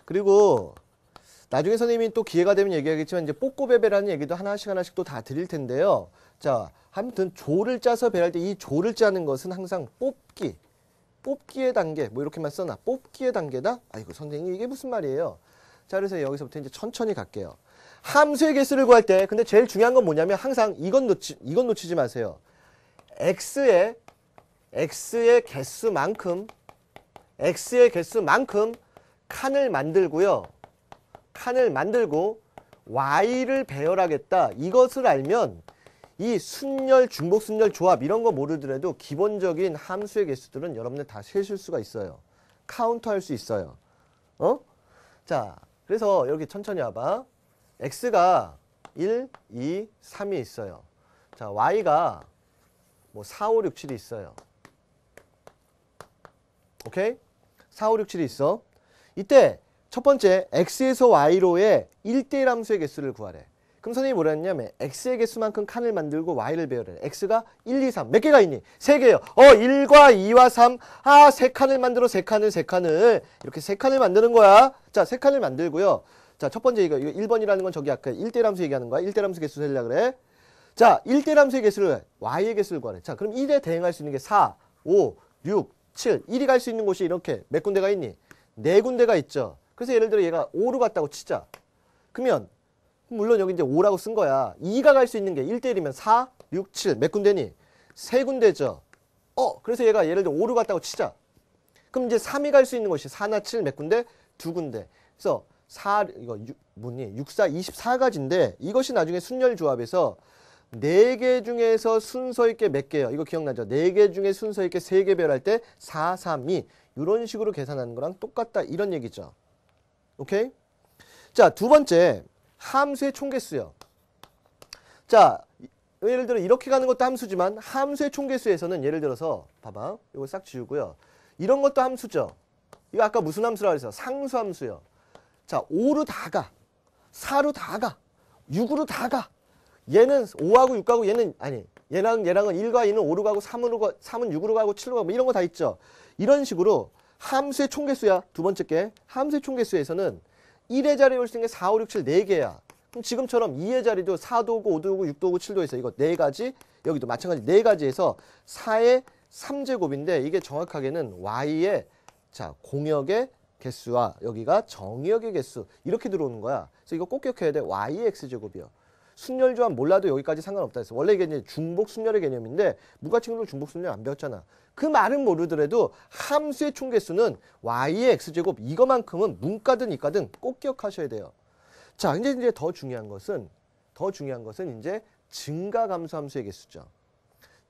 그리고 나중에 선생님이 또 기회가 되면 얘기하겠지만 이제 뽑고배배라는 얘기도 하나씩 또 다 드릴 텐데요. 자, 아무튼 조를 짜서 배할 때 이 조를 짜는 것은 항상 뽑기의 단계, 뭐 이렇게만 써놔. 뽑기의 단계다? 아이고 선생님 이게 무슨 말이에요? 자, 그래서 여기서부터 이제 천천히 갈게요. 함수의 개수를 구할 때 근데 제일 중요한 건 뭐냐면 항상 이건 놓치지 마세요. x의 개수만큼 칸을 만들고요. 칸을 만들고 y를 배열하겠다. 이것을 알면 이 순열, 중복순열 조합 이런 거 모르더라도 기본적인 함수의 개수들은 여러분들 다 세실 수가 있어요. 카운트할 수 있어요. 자, 그래서 여기 천천히 와봐. x가 1, 2, 3이 있어요. 자, y가 뭐 4, 5, 6, 7이 있어요. 오케이? 4, 5, 6, 7이 있어. 이때 첫 번째 x에서 y로의 1대1 함수의 개수를 구하래. 그럼 선생님이 뭐라 했냐면 x의 개수만큼 칸을 만들고 y를 배열해. x가 1, 2, 3. 몇 개가 있니? 3개예요. 1과 2와 3. 3칸을 만들어. 3칸을. 이렇게 3칸을 만드는 거야. 자, 3칸을 만들고요. 자, 첫 번째 이거 1번이라는 건 저기 아까 1대1 함수 얘기하는 거야. 1대1 함수 개수 세려고 그래. 자, 1대1 함수의 개수를 y의 개수를 구하래. 자, 그럼 1에 대응할 수 있는 게 4, 5, 6, 7. 1이 갈 수 있는 곳이 이렇게 몇 군데가 있니? 4군데가 있죠. 그래서 예를 들어 얘가 5로 갔다고 치자. 그러면 물론 여기 이제 5라고 쓴 거야. 2가 갈 수 있는 게 1대1이면 4, 6, 7. 몇 군데니? 3군데죠. 그래서 얘가 예를 들어 5로 갔다고 치자. 그럼 이제 3이 갈 수 있는 곳이 4나 7 몇 군데? 2군데. 그래서 6, 4, 24가지인데 이것이 나중에 순열 조합에서 4개 중에서 순서 있게 몇 개요? 이거 기억나죠? 4개 중에 순서 있게 3개 배열할 때 4, 3, 2 이런 식으로 계산하는 거랑 똑같다 이런 얘기죠. 오케이? 자, 두 번째 함수의 총개수요. 자, 예를 들어 이렇게 가는 것도 함수지만 함수의 총개수에서는 예를 들어서 봐봐. 이거 싹 지우고요. 이런 것도 함수죠. 이거 아까 무슨 함수라고 했어요? 상수함수요. 자, 5로 다 가. 4로 다 가. 6으로 다 가. 얘는 5하고 6 가고 얘는 아니 얘랑은 1과 2는 5로 가고 3은 6으로 가고 7로 가고 뭐 이런 거 다 있죠. 이런 식으로 함수의 총개수야. 두 번째 게 함수의 총개수에서는 1의 자리에 올 수 있는 게 4, 5, 6, 7 4개야. 그럼 지금처럼 2의 자리도 4도 오고 5도 오고 6도 오고 7도 있어. 이거 4가지. 여기도 마찬가지 4가지에서 4의 3제곱인데 이게 정확하게는 y의 자 공역의 개수와 여기가 정의역의 개수 이렇게 들어오는 거야. 그래서 이거 꼭 기억해야 돼. y의 x제곱이요. 순열조합 몰라도 여기까지 상관없다 했어. 원래 이게 이제 중복 순열의 개념인데 무가친구로 중복 순열 안 배웠잖아. 그 말은 모르더라도 함수의 총개수는 y의 x제곱 이거만큼은 문과든 이과든 꼭 기억하셔야 돼요. 자, 이제 더 중요한 것은 이제 증가감수 함수의 개수죠.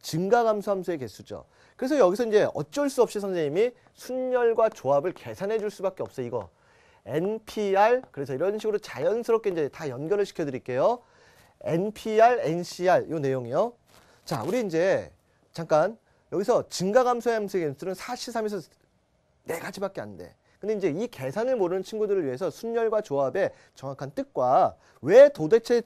증가감수 함수의 개수죠. 그래서 여기서 이제 어쩔 수 없이 선생님이 순열과 조합을 계산해 줄 수밖에 없어요. 이거 NPR 그래서 이런 식으로 자연스럽게 이제 다 연결을 시켜 드릴게요. NPR, NCR 요 내용이요. 자, 우리 이제 잠깐 여기서 증가감수의 함수의 개수는 4C3에서 4가지밖에 안 돼. 근데 이제 이 계산을 모르는 친구들을 위해서 순열과 조합의 정확한 뜻과 왜 도대체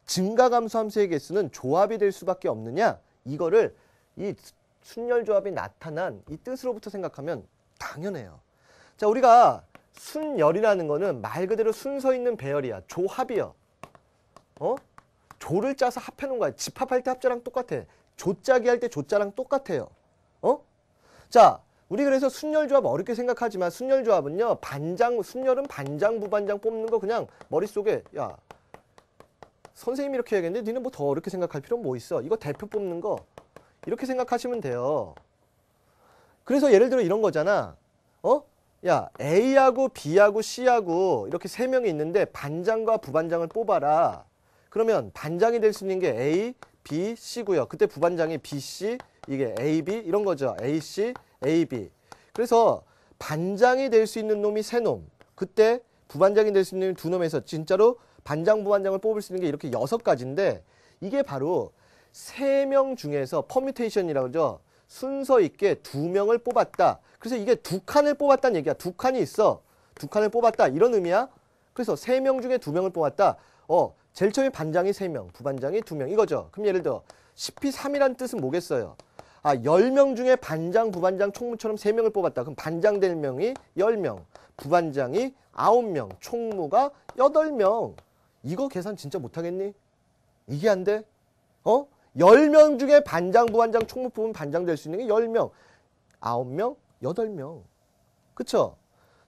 증가감수 함수의 개수는 조합이 될 수밖에 없느냐 이거를 이 순열조합이 나타난 이 뜻으로부터 생각하면 당연해요. 자, 우리가 순열이라는 거는 말 그대로 순서 있는 배열이야. 조합이요. 조를 짜서 합해 놓은 거야. 집합할 때 합자랑 똑같아. 조짜기 할 때 조짜랑 똑같아요. 자, 우리 그래서 순열조합 어렵게 생각하지만 순열조합은요. 순열은 반장, 부반장 뽑는 거 그냥 머릿속에 야 선생님이 이렇게 해야겠는데 니는 뭐 더 어렵게 생각할 필요는 뭐 있어. 이거 대표 뽑는 거 이렇게 생각하시면 돼요. 그래서 예를 들어 이런 거잖아. 야 A하고 B하고 C하고 이렇게 세 명이 있는데 반장과 부반장을 뽑아라. 그러면 반장이 될 수 있는 게 A, B, C고요. 그때 부반장이 B, C, 이게 A, B 이런 거죠. A, C, A, B. 그래서 반장이 될 수 있는 놈이 세 놈. 그때 부반장이 될 수 있는 두 놈에서 진짜로 반장, 부반장을 뽑을 수 있는 게 이렇게 6가지인데 이게 바로 3명 중에서 퍼뮤테이션이라고 그러죠. 순서 있게 2명을 뽑았다. 그래서 이게 2칸을 뽑았다는 얘기야. 2칸이 있어. 2칸을 뽑았다. 이런 의미야. 그래서 3명 중에 2명을 뽑았다. 제일 처음에 반장이 3명, 부반장이 2명 이거죠. 그럼 예를 들어 10P3이라는 뜻은 뭐겠어요? 10명 중에 반장, 부반장, 총무처럼 3명을 뽑았다. 그럼 반장 될 명이 10명, 부반장이 9명, 총무가 8명. 이거 계산 진짜 못하겠니? 이게 안 돼? 10명 중에 반장, 부반장, 총무 뽑으면 반장 될 수 있는 게 10명, 9명, 8명. 그쵸?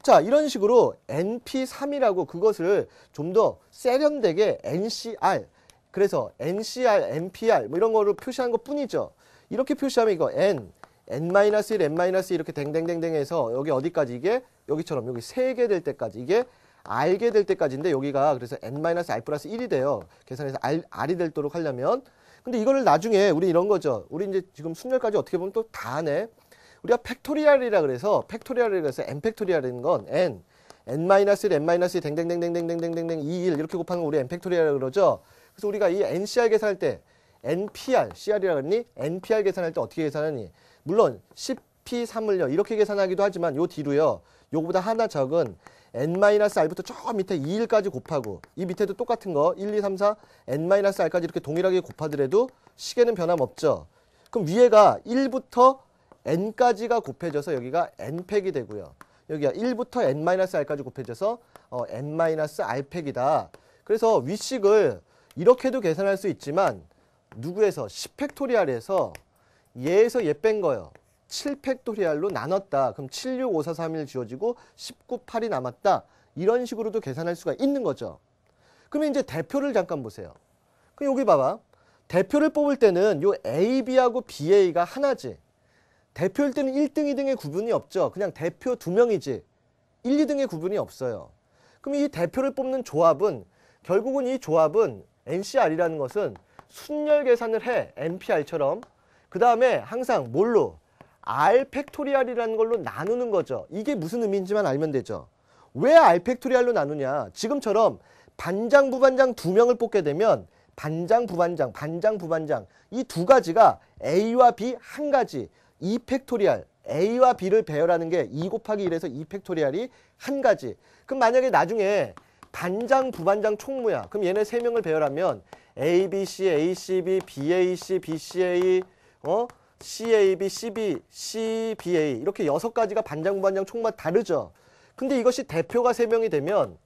자, 이런 식으로 NP3이라고 그것을 좀 더 세련되게 NCR, 그래서 NCR, NPR 뭐 이런 거로 표시한 것 뿐이죠. 이렇게 표시하면 이거 N, N-1, N-2 이렇게 댕댕댕댕 해서 여기 어디까지 이게 여기처럼 여기 3개 될 때까지 이게 R게 될 때까지인데 여기가 그래서 N-R 플러스 1이 돼요. 계산해서 R이 되도록 하려면. 근데 이거를 나중에 우리 이런 거죠. 우리 이제 지금 순열까지 어떻게 보면 또 다 하네. 우리가 팩토리얼이라 그래서 팩토리얼이라 해서 n 팩토리얼인 건 n, n-1, n-2 댕댕댕댕댕댕댕댕 2, 1 이렇게 곱하는 거 우리 n 팩토리얼이라고 그러죠. 그래서 우리가 이 NCR 계산할 때 NPR, CR이라 그랬니? NPR 계산할 때 어떻게 계산하니? 물론 10P3을요. 이렇게 계산하기도 하지만 요 뒤로요. 요거보다 하나 적은 n-r부터 저 밑에 2일까지 곱하고 이 밑에도 똑같은 거 1, 2, 3, 4 n-r까지 이렇게 동일하게 곱하더라도 시계는 변함없죠. 그럼 위에가 1부터 n까지가 곱해져서 여기가 n팩이 되고요. 여기가 1부터 n-r까지 곱해져서 n-r팩이다. 그래서 위식을 이렇게도 계산할 수 있지만 누구에서 10팩토리얼에서 얘에서 얘 뺀 거요. 7팩토리얼로 나눴다. 그럼 7, 6, 5, 4, 3, 1 지워지고 19, 8이 남았다. 이런 식으로도 계산할 수가 있는 거죠. 그러면 이제 대표를 잠깐 보세요. 그럼 여기 봐봐. 대표를 뽑을 때는 요 A, B하고 BA가 하나지. 대표일 때는 1등, 2등의 구분이 없죠. 그냥 대표 2명이지. 1, 2등의 구분이 없어요. 그럼 이 대표를 뽑는 조합은 결국은 이 조합은 NCR이라는 것은 순열 계산을 해. NPR처럼. 그 다음에 항상 뭘로? R 팩토리얼이라는 걸로 나누는 거죠. 이게 무슨 의미인지만 알면 되죠. 왜 R 팩토리얼로 나누냐? 지금처럼 반장, 부반장 2명을 뽑게 되면 반장, 부반장, 반장, 부반장 이 두 가지가 A와 B 한 가지 2팩토리얼 A와 B를 배열하는 게 2 곱하기 1에서 2 팩토리얼이 한 가지. 그럼 만약에 나중에 반장, 부반장 총무야. 그럼 얘네 3명을 배열하면 A, B, C, A, C, B, B, A, C, B, C, A, C, A, B, C, B, C, B, A 이렇게 6가지가 반장, 부반장 총무가 다르죠. 근데 이것이 대표가 3명이 되면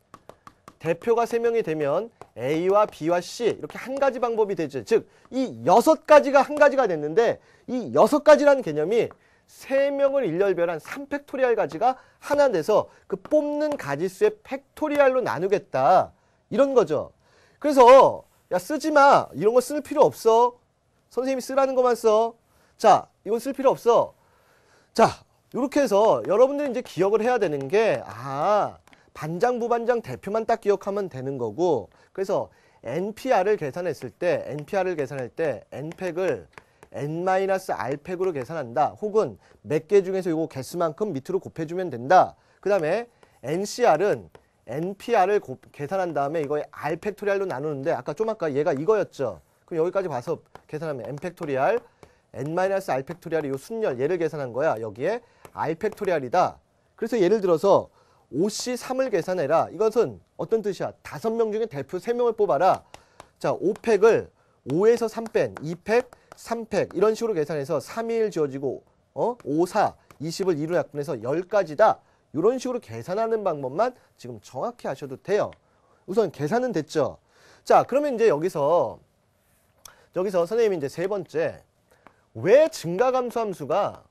A와 B와 C 이렇게 한 가지 방법이 되죠. 즉, 이 6가지가 한 가지가 됐는데 이 6가지라는 개념이 3명을 일렬별한 3팩토리얼 가지가 하나 돼서 그 뽑는 가지수의 팩토리얼로 나누겠다. 이런 거죠. 그래서 야 쓰지 마. 이런 거 쓸 필요 없어. 선생님이 쓰라는 것만 써. 자, 이건 쓸 필요 없어. 자, 이렇게 해서 여러분들이 이제 기억을 해야 되는 게 반장, 부반장, 대표만 딱 기억하면 되는 거고 그래서 NPR을 계산할 때 N팩을 N-R팩으로 계산한다. 혹은 몇 개 중에서 이거 개수만큼 밑으로 곱해주면 된다. 그 다음에 NCR은 NPR을 계산한 다음에 이거에 R팩토리얼로 나누는데 아까 얘가 이거였죠. 그럼 여기까지 봐서 계산하면 N팩토리얼, N-R팩토리얼이 이 순열 얘를 계산한 거야. 여기에 R팩토리얼이다. 그래서 예를 들어서 OC3을 계산해라. 이것은 어떤 뜻이야? 5명 중에 대표 3명을 뽑아라. 자, 5팩을 5에서 3 뺀 2팩, 3팩 이런 식으로 계산해서 3, 2, 1 지워지고 5, 4, 20을 2로 약분해서 10가지다. 이런 식으로 계산하는 방법만 지금 정확히 하셔도 돼요. 우선 계산은 됐죠. 자, 그러면 이제 여기서 선생님이 이제 세 번째 왜 증가감소함수가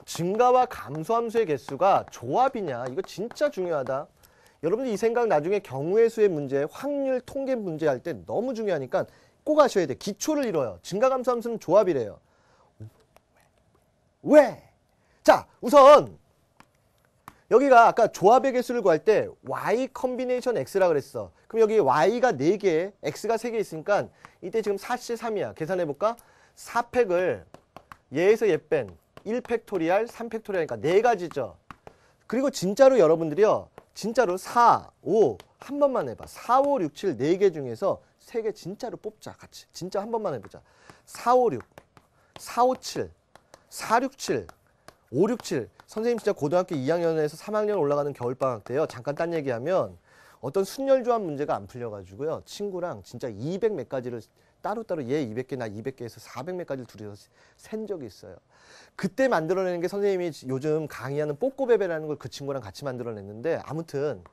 증가와 감소함수의 개수가 조합이냐. 이거 진짜 중요하다. 여러분들 이 생각 나중에 경우의 수의 문제, 확률 통계 문제 할 때 너무 중요하니까 꼭 하셔야 돼. 기초를 잃어요. 증가감소함수는 조합이래요. 왜? 자, 우선 여기가 아까 조합의 개수를 구할 때 Y 컨비네이션 X라 그랬어. 그럼 여기 Y가 4개, X가 3개 있으니까 이때 지금 4C 3이야. 계산해볼까? 4팩을 얘에서 얘 뺀 1팩토리얼, 3팩토리얼이니까 4가지죠. 그리고 진짜로 여러분들이요. 진짜로 4, 5 한 번만 해봐. 4, 5, 6, 7 4개 중에서 3개 진짜로 뽑자. 같이. 진짜 한 번만 해보자. 4, 5, 6, 4, 5, 7, 4, 6, 7, 5, 6, 7 선생님 진짜 고등학교 2학년에서 3학년 올라가는 겨울방학 때요. 잠깐 딴 얘기하면 어떤 순열조합 문제가 안 풀려가지고요. 친구랑 진짜 200 몇 가지를 따로따로 얘 200개 나 200개에서 400 몇 가지를 둘이서 센 적이 있어요. 그때 만들어내는 게 선생님이 요즘 강의하는 뽀꼬베베라는 걸 그 친구랑 같이 만들어냈는데 아무튼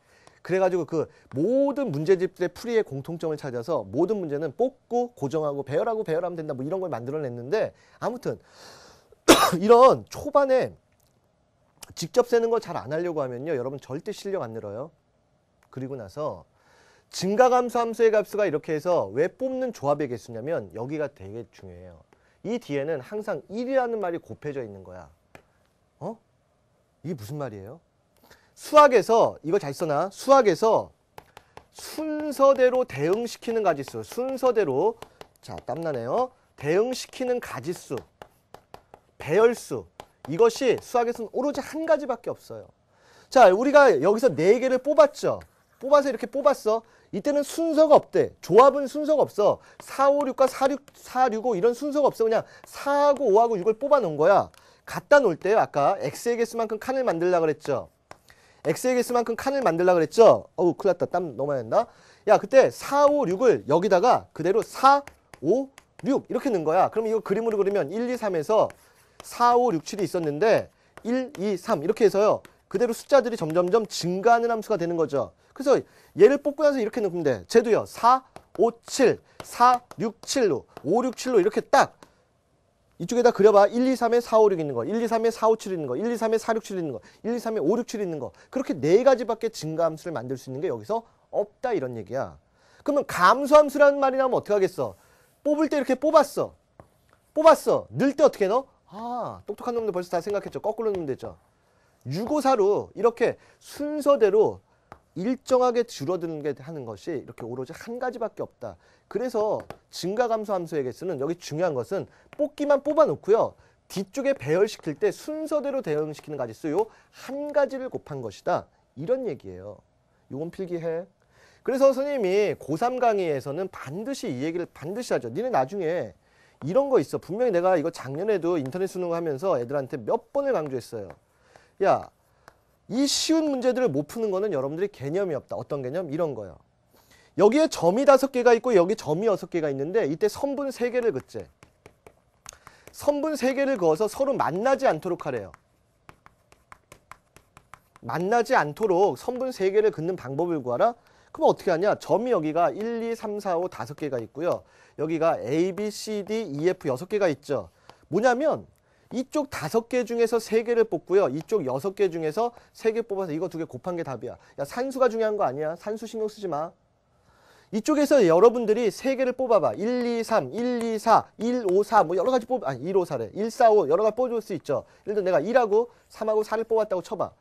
그래가지고 그 모든 문제집들의 풀이의 공통점을 찾아서 모든 문제는 뽑고 고정하고 배열하고 배열하면 된다 뭐 이런 걸 만들어냈는데 아무튼 이런 초반에 직접 세는 거 잘 안 하려고 하면요. 여러분 절대 실력 안 늘어요. 그리고 나서 증가감소 함수의 값수가 이렇게 해서 왜 뽑는 조합의 개수냐면 여기가 되게 중요해요. 이 뒤에는 항상 1이라는 말이 곱해져 있는 거야. 이게 무슨 말이에요? 수학에서 이거 잘 써놔. 수학에서 순서대로 대응시키는 가지수. 순서대로 자 땀나네요. 대응시키는 가지수. 배열수. 이것이 수학에서는 오로지 한 가지밖에 없어요. 자, 우리가 여기서 4개를 뽑았죠. 뽑아서 이렇게 뽑았어. 이때는 순서가 없대. 조합은 순서가 없어. 4, 5, 6과 4, 6, 5 이런 순서가 없어. 그냥 4하고 5하고 6을 뽑아 놓은 거야. 갖다 놓을 때 아까 x의 개수만큼 칸을 만들려고 그랬죠. x의 개수만큼 칸을 만들려고 그랬죠. 어우 큰일 났다. 땀 너무 많이 난다. 야 그때 4, 5, 6을 여기다가 그대로 4, 5, 6 이렇게 넣은 거야. 그럼 이거 그림으로 그리면 1, 2, 3에서 4, 5, 6, 7이 있었는데 1, 2, 3 이렇게 해서요. 그대로 숫자들이 점점점 증가하는 함수가 되는 거죠. 그래서 얘를 뽑고 나서 이렇게 넣으면 돼. 쟤도요. 4, 5, 7, 4, 6, 7로 5, 6, 7로 이렇게 딱 이쪽에다 그려봐. 1, 2, 3에 4, 5, 6 있는 거, 1, 2, 3에 4, 5, 7 있는 거, 1, 2, 3에 4, 6, 7 있는 거, 1, 2, 3에 5, 6, 7 있는 거. 그렇게 4가지밖에 증가함수를 만들 수 있는 게 여기서 없다 이런 얘기야. 그러면 감소함수라는 말이 나오면 어떻게 하겠어? 뽑을 때 이렇게 뽑았어. 넣을 때 어떻게 넣어? 아, 똑똑한 놈들 벌써 다 생각했죠. 거꾸로 넣으면 되죠. 6, 5, 4로 이렇게 순서대로 일정하게 줄어드는 게 하는 것이 이렇게 오로지 한 가지밖에 없다. 그래서 증가감소 함수의 개수는 여기 중요한 것은 뽑기만 뽑아놓고요. 뒤쪽에 배열시킬 때 순서대로 대응시키는 가지수 요 한 가지를 곱한 것이다. 이런 얘기예요. 요건 필기해. 그래서 선생님이 고3 강의에서는 반드시 이 얘기를 반드시 하죠. 니네 나중에 이런 거 있어. 분명히 내가 이거 작년에도 인터넷 수능 하면서 애들한테 몇 번을 강조했어요. 야, 이 쉬운 문제들을 못 푸는 거는 여러분들이 개념이 없다. 어떤 개념? 이런 거요. 여기에 점이 5개가 있고 여기 점이 6개가 있는데 이때 선분 3개를 긋재. 선분 3개를 그어서 서로 만나지 않도록 하래요. 만나지 않도록 선분 3개를 긋는 방법을 구하라? 그럼 어떻게 하냐? 점이 여기가 1, 2, 3, 4, 5, 5개가 있고요. 여기가 A, B, C, D, E, F 6개가 있죠. 뭐냐면 이쪽 5개 중에서 3개를 뽑고요. 이쪽 6개 중에서 3개 뽑아서 이거 2개 곱한 게 답이야. 야, 산수가 중요한 거 아니야. 산수 신경 쓰지 마. 이쪽에서 여러분들이 3개를 뽑아봐. 1, 2, 3, 1, 2, 4, 1, 5, 4 뭐 여러 가지 뽑, 아니 1, 5, 4래. 1, 4, 5 여러 가지 뽑을 수 있죠. 예를 들어 내가 1하고 3하고 4를 뽑았다고 쳐봐.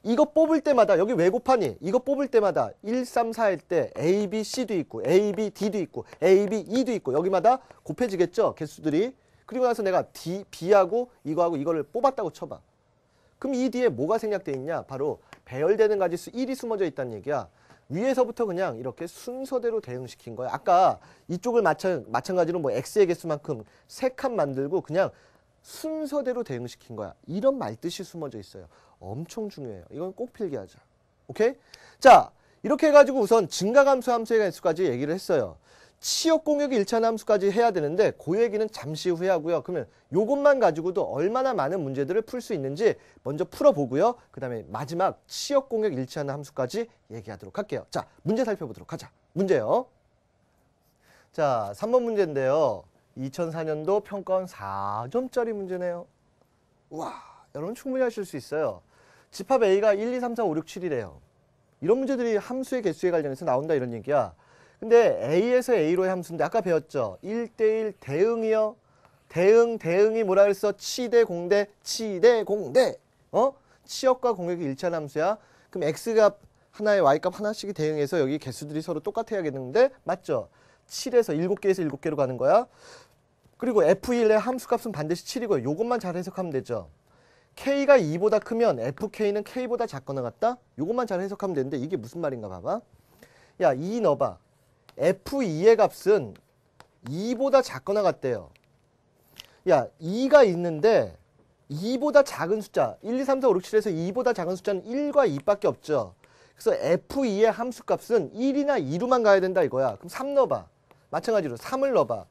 이거 뽑을 때마다 여기 왜 곱하니? 이거 뽑을 때마다 1, 3, 4일 때 A, B, C도 있고 A, B, D도 있고 A, B, E도 있고 여기마다 곱해지겠죠? 개수들이. 그리고 나서 내가 D, B하고 이거하고 이거를 뽑았다고 쳐봐. 그럼 이 뒤에 뭐가 생략되어 있냐? 바로 배열되는 가지수 1이 숨어져 있다는 얘기야. 위에서부터 그냥 이렇게 순서대로 대응시킨 거야. 아까 이쪽을 마찬가지로 뭐 X의 개수만큼 3칸 만들고 그냥 순서대로 대응시킨 거야. 이런 말뜻이 숨어져 있어요. 엄청 중요해요. 이건 꼭 필기하자. 오케이? 자, 이렇게 해가지고 우선 증가함수 함수의 개수까지 얘기를 했어요. 치역 공역이 일치하는 함수까지 해야 되는데 그 얘기는 잠시 후에 하고요. 그러면 요것만 가지고도 얼마나 많은 문제들을 풀 수 있는지 먼저 풀어보고요. 그 다음에 마지막 치역 공역 일치하는 함수까지 얘기하도록 할게요. 자, 문제 살펴보도록 하자. 문제요. 자, 3번 문제인데요. 2004년도 평가원 4점짜리 문제네요. 우와, 여러분 충분히 하실 수 있어요. 집합 A가 1, 2, 3, 4, 5, 6, 7이래요. 이런 문제들이 함수의 개수에 관련해서 나온다 이런 얘기야. 근데 A에서 A로의 함수인데 아까 배웠죠? 1대1 대응이요. 대응이 뭐라 그랬어? 치대 공대, 치대 공대. 치역과 공역이 일치하는 함수야. 그럼 X값 하나에 Y값 하나씩이 대응해서 여기 개수들이 서로 똑같아야겠는데 맞죠? 7에서 7개에서 7개로 가는 거야. 그리고 F1의 함수값은 반드시 7이고요. 요것만 잘 해석하면 되죠. K가 2보다 크면 FK는 K보다 작거나 같다? 요것만 잘 해석하면 되는데 이게 무슨 말인가 봐봐. 야, 2 넣어봐. F2의 값은 2보다 작거나 같대요. 야, 2가 있는데 2보다 작은 숫자 1, 2, 3, 4, 5, 6, 7에서 2보다 작은 숫자는 1과 2밖에 없죠. 그래서 F2의 함수값은 1이나 2로만 가야 된다 이거야. 그럼 3 넣어봐. 마찬가지로 3을 넣어봐.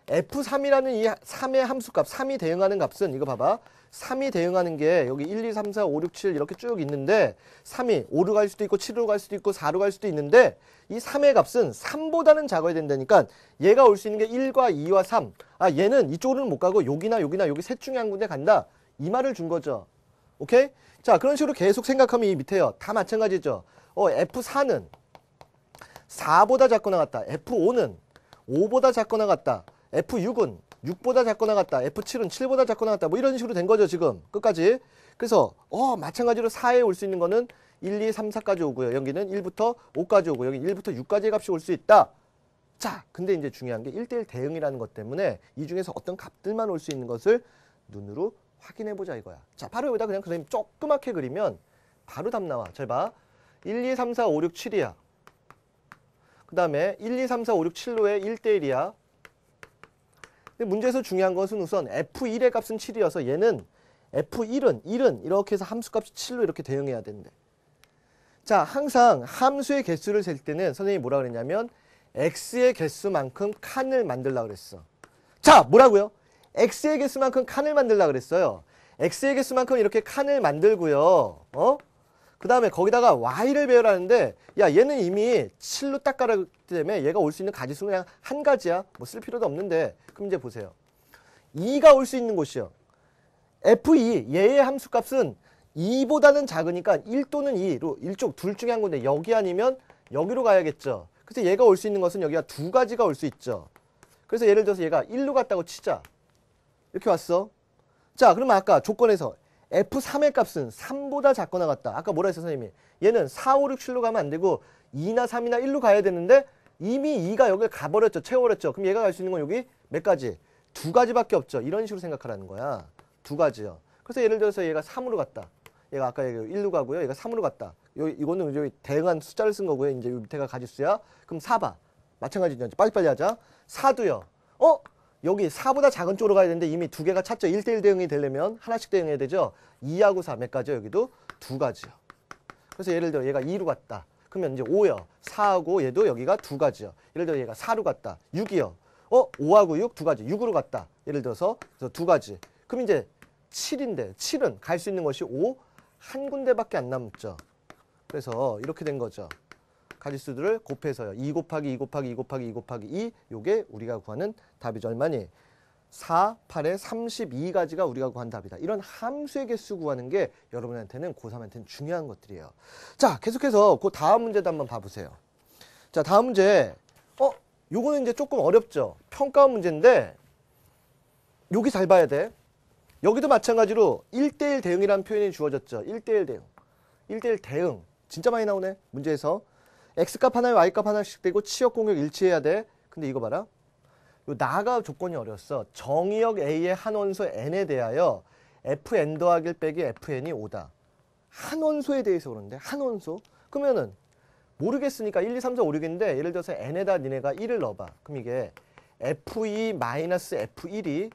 F3이라는 이 3의 함수값 3이 대응하는 값은 이거 봐봐. 3이 대응하는 게 여기 1, 2, 3, 4, 5, 6, 7 이렇게 쭉 있는데 3이 5로 갈 수도 있고 7로 갈 수도 있고 4로 갈 수도 있는데 이 3의 값은 3보다는 작아야 된다니까 얘가 올 수 있는 게 1과 2와 3. 아, 얘는 이쪽으로는 못 가고 여기나 여기 셋 중에 한 군데 간다. 이 말을 준 거죠. 오케이? 자, 그런 식으로 계속 생각하면 이 밑에요. 다 마찬가지죠. F4는 4보다 작거나 같다. F5는 5보다 작거나 같다. F6은 6보다 작거나 같다. F7은 7보다 작거나 같다. 뭐 이런 식으로 된 거죠, 지금. 끝까지. 그래서 마찬가지로 4에 올 수 있는 거는 1, 2, 3, 4까지 오고요. 여기는 1부터 5까지 오고 여기 1부터 6까지의 값이 올 수 있다. 자, 근데 이제 중요한 게 1대1 대응이라는 것 때문에 이 중에서 어떤 값들만 올 수 있는 것을 눈으로 확인해 보자 이거야. 자, 바로 여기다 그냥 그림 조그맣게 그리면 바로 답 나와. 잘 봐. 1, 2, 3, 4, 5, 6, 7이야. 그 다음에 1, 2, 3, 4, 5, 6, 7로의 1대1이야. 근데 문제에서 중요한 것은 우선 F1의 값은 7이어서 얘는 F1은 이렇게 해서 함수값이 7로 이렇게 대응해야 된대. 자, 항상 함수의 개수를 셀 때는 선생님이 뭐라 그랬냐면 X의 개수만큼 칸을 만들라 그랬어. 자, 뭐라고요? X의 개수만큼 칸을 만들라 그랬어요. X의 개수만큼 이렇게 칸을 만들고요. 그 다음에 거기다가 Y를 배열하는데 야, 얘는 이미 7로 딱 깔았기 때문에 얘가 올 수 있는 가지수는 그냥 한 가지야. 뭐 쓸 필요도 없는데. 그럼 이제 보세요. 2가 올 수 있는 곳이요. F2, 얘의 함수값은 2보다는 작으니까 1 또는 2로 일쪽 둘 중에 한 군데 여기 아니면 여기로 가야겠죠. 그래서 얘가 올 수 있는 것은 여기가 두 가지가 올 수 있죠. 그래서 예를 들어서 얘가 1로 갔다고 치자. 이렇게 왔어. 자, 그러면 아까 조건에서 F3의 값은 3보다 작거나 같다. 아까 뭐라 했어 선생님이? 얘는 4, 5, 6, 7로 가면 안 되고 2나 3이나 1로 가야 되는데 이미 2가 여기를 가버렸죠. 채워버렸죠. 그럼 얘가 갈 수 있는 건 여기 몇 가지? 두 가지밖에 없죠. 이런 식으로 생각하라는 거야. 두 가지요. 그래서 예를 들어서 얘가 3으로 갔다. 얘가 아까 얘가 1로 가고요. 얘가 3으로 갔다. 이거는 여기 대응한 숫자를 쓴 거고요. 이제 이 밑에가 가지수야. 그럼 4봐. 마찬가지죠. 빨리빨리 하자. 4도요. 여기 4보다 작은 쪽으로 가야 되는데 이미 두 개가 찼죠. 1대1 대응이 되려면 하나씩 대응해야 되죠. 2하고 4 몇 가지요? 여기도 두 가지요. 그래서 예를 들어 얘가 2로 갔다. 그러면 이제 5요. 4하고 얘도 여기가 두 가지요. 예를 들어 얘가 4로 갔다. 6이요. 5하고 6 두 가지. 6으로 갔다. 예를 들어서 그래서 두 가지. 그럼 이제 7인데 7은 갈 수 있는 것이 5 한 군데밖에 안 남죠. 그래서 이렇게 된 거죠. 가지수들을 곱해서요. 2 곱하기 2 곱하기 2 곱하기 2 곱하기 2 요게 우리가 구하는 답이죠. 얼마니? 4, 8에 32가지가 우리가 구한 답이다. 이런 함수의 개수 구하는 게 여러분한테는 고3한테는 중요한 것들이에요. 자, 계속해서 그 다음 문제도 한번 봐보세요. 자, 다음 문제. 요거는 이제 조금 어렵죠. 평가원 문제인데 여기 잘 봐야 돼. 여기도 마찬가지로 1대1 대응이라는 표현이 주어졌죠. 1대1 대응. 1대1 대응. 진짜 많이 나오네. 문제에서. X값 하나에 Y값 하나씩 되고 치역 공역 일치해야 돼. 근데 이거 봐라. 요 나가 조건이 어려웠어. 정의역 A의 한 원소 N에 대하여 Fn 더하기 1 빼기 Fn이 5다. 한 원소에 대해서 그러는데 한 원소? 그러면은 모르겠으니까 1, 2, 3, 4, 5, 6인데 예를 들어서 N에다 니네가 1을 넣어봐. 그럼 이게 F2 마이너스 F1이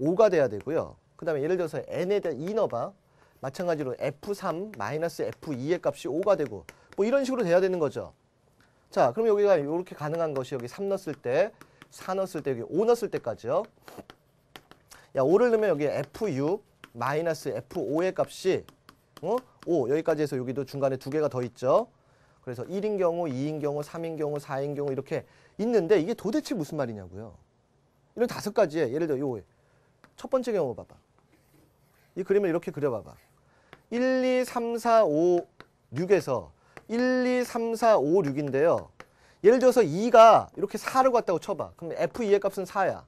5가 돼야 되고요. 그 다음에 예를 들어서 N에다 2 넣어봐. 마찬가지로 F3 마이너스 F2의 값이 5가 되고 뭐 이런 식으로 돼야 되는 거죠. 자, 그럼 여기가 이렇게 가능한 것이 여기 3 넣었을 때 4 넣었을 때 여기 5 넣었을 때까지요. 야, 5를 넣으면 여기 F6 마이너스 F5의 값이 5 여기까지 해서 여기도 중간에 두 개가 더 있죠. 그래서 1인 경우, 2인 경우, 3인 경우, 4인 경우 이렇게 있는데 이게 도대체 무슨 말이냐고요. 이런 5가지에 예를 들어 요 첫 번째 경우 봐봐. 이 그림을 이렇게 그려봐봐. 1, 2, 3, 4, 5, 6에서 1, 2, 3, 4, 5, 6인데요. 예를 들어서 2가 이렇게 4로 갔다고 쳐봐. 그럼 F2의 값은 4야.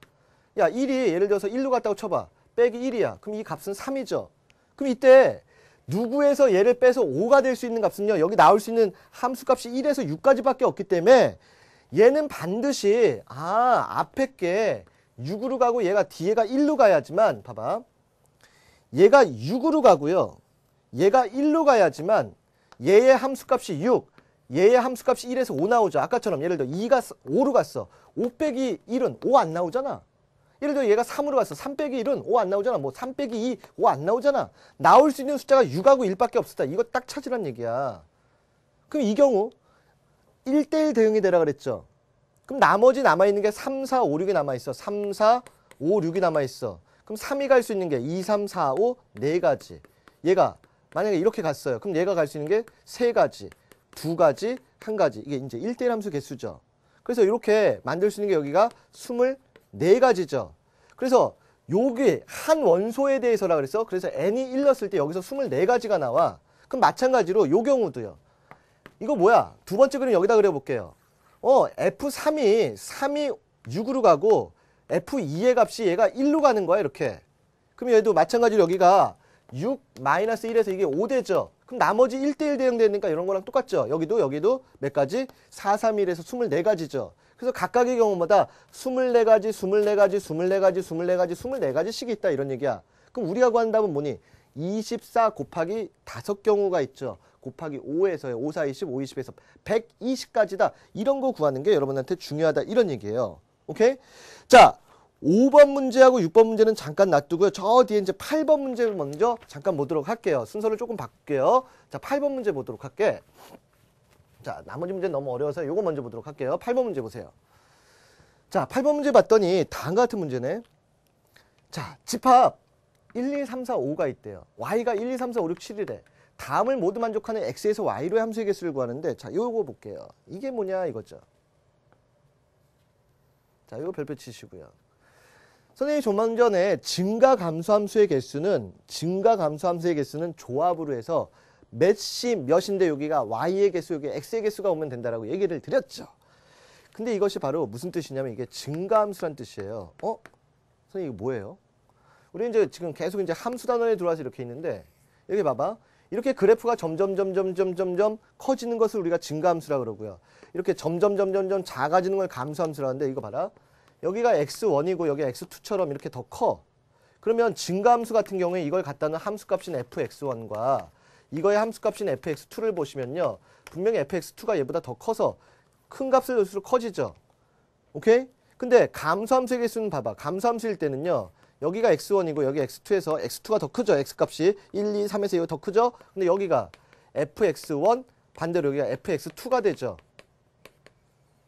야, 1이 예를 들어서 1로 갔다고 쳐봐. 빼기 1이야. 그럼 이 값은 3이죠. 그럼 이때 누구에서 얘를 빼서 5가 될 수 있는 값은요. 여기 나올 수 있는 함수값이 1에서 6까지밖에 없기 때문에 얘는 반드시 앞에 게 6으로 가고 얘가 뒤에가 1로 가야지만 봐봐. 얘가 6으로 가고요. 얘가 1로 가야지만 얘의 함수값이 6, 얘의 함수값이 1에서 5 나오죠. 아까처럼 예를 들어 2가 5로 갔어. 5 빼기 1은 5 안 나오잖아. 예를 들어 얘가 3으로 갔어. 3 빼기 1은 5 안 나오잖아. 뭐 3 빼기 2, 5 안 나오잖아. 나올 수 있는 숫자가 6하고 1밖에 없었다. 이거 딱 찾으란 얘기야. 그럼 이 경우 1대1 대응이 되라 그랬죠. 그럼 나머지 남아있는 게 3, 4, 5, 6이 남아있어. 3, 4, 5, 6이 남아있어. 그럼 3이 갈 수 있는 게 2, 3, 4, 5, 4가지. 얘가 만약에 이렇게 갔어요. 그럼 얘가 갈 수 있는 게 3가지, 2가지, 1가지. 이게 이제 1대1 함수 개수죠. 그래서 이렇게 만들 수 있는 게 여기가 24가지죠. 그래서 여기 한 원소에 대해서라 그랬어. 그래서 n이 1 넣었을 때 여기서 24가지가 나와. 그럼 마찬가지로 요 경우도요. 이거 뭐야? 두 번째 그림 여기다 그려볼게요. F3이 6으로 가고 F2의 값이 얘가 1로 가는 거야. 이렇게. 그럼 얘도 마찬가지로 여기가 6 마이너스 1에서 이게 5되죠. 그럼 나머지 1대1 대응되니까 이런 거랑 똑같죠. 여기도 몇 가지? 4, 3, 1에서 24가지죠. 그래서 각각의 경우마다 24가지, 24가지, 24가지, 24가지, 24가지씩이 있다 이런 얘기야. 그럼 우리가 구하는 답은 뭐니? 24 곱하기 5경우가 있죠. 곱하기 5에서요. 5, 4, 20, 5, 20에서 120까지다. 이런 거 구하는 게 여러분한테 중요하다 이런 얘기예요. 오케이? 자, 5번 문제하고 6번 문제는 잠깐 놔두고요. 저 뒤에 이제 8번 문제를 먼저 잠깐 보도록 할게요. 순서를 조금 바꿀게요. 자, 8번 문제 보도록 할게. 자, 나머지 문제는 너무 어려워서 이거 먼저 보도록 할게요. 8번 문제 보세요. 자, 8번 문제 봤더니 다음과 같은 문제네. 자, 집합 1, 2, 3, 4, 5가 있대요. y가 1, 2, 3, 4, 5, 6, 7이래. 다음을 모두 만족하는 x에서 y로의 함수의 개수를 구하는데 자, 요거 볼게요. 이게 뭐냐 이거죠. 자, 요거 별표 치시고요. 선생님이 조금 전에 증가감소함수의 개수는 조합으로 해서 몇인데 여기가 y의 개수, 여기 x의 개수가 오면 된다라고 얘기를 드렸죠. 근데 이것이 바로 무슨 뜻이냐면 이게 증가함수란 뜻이에요. 선생님 이거 뭐예요? 우리 이제 지금 계속 이제 함수 단원에 들어와서 이렇게 있는데 여기 봐봐. 이렇게 그래프가 점점 커지는 것을 우리가 증가함수라 그러고요. 이렇게 점점 작아지는 걸 감소함수라 하는데 이거 봐라. 여기가 x1이고 여기 x2처럼 이렇게 더 커. 그러면 증가함수 같은 경우에 이걸 갖다는 함수값인 fx1과 이거의 함수값인 fx2를 보시면요. 분명히 fx2가 얘보다 더 커서 큰 값을 넣을수록 커지죠. 오케이? 근데 감소함수의 개수는 봐봐. 감소함수일 때는요. 여기가 x1이고 여기 x2에서 x2가 더 크죠. x값이 1, 2, 3에서 이거 더 크죠. 근데 여기가 fx1 반대로 여기가 fx2가 되죠.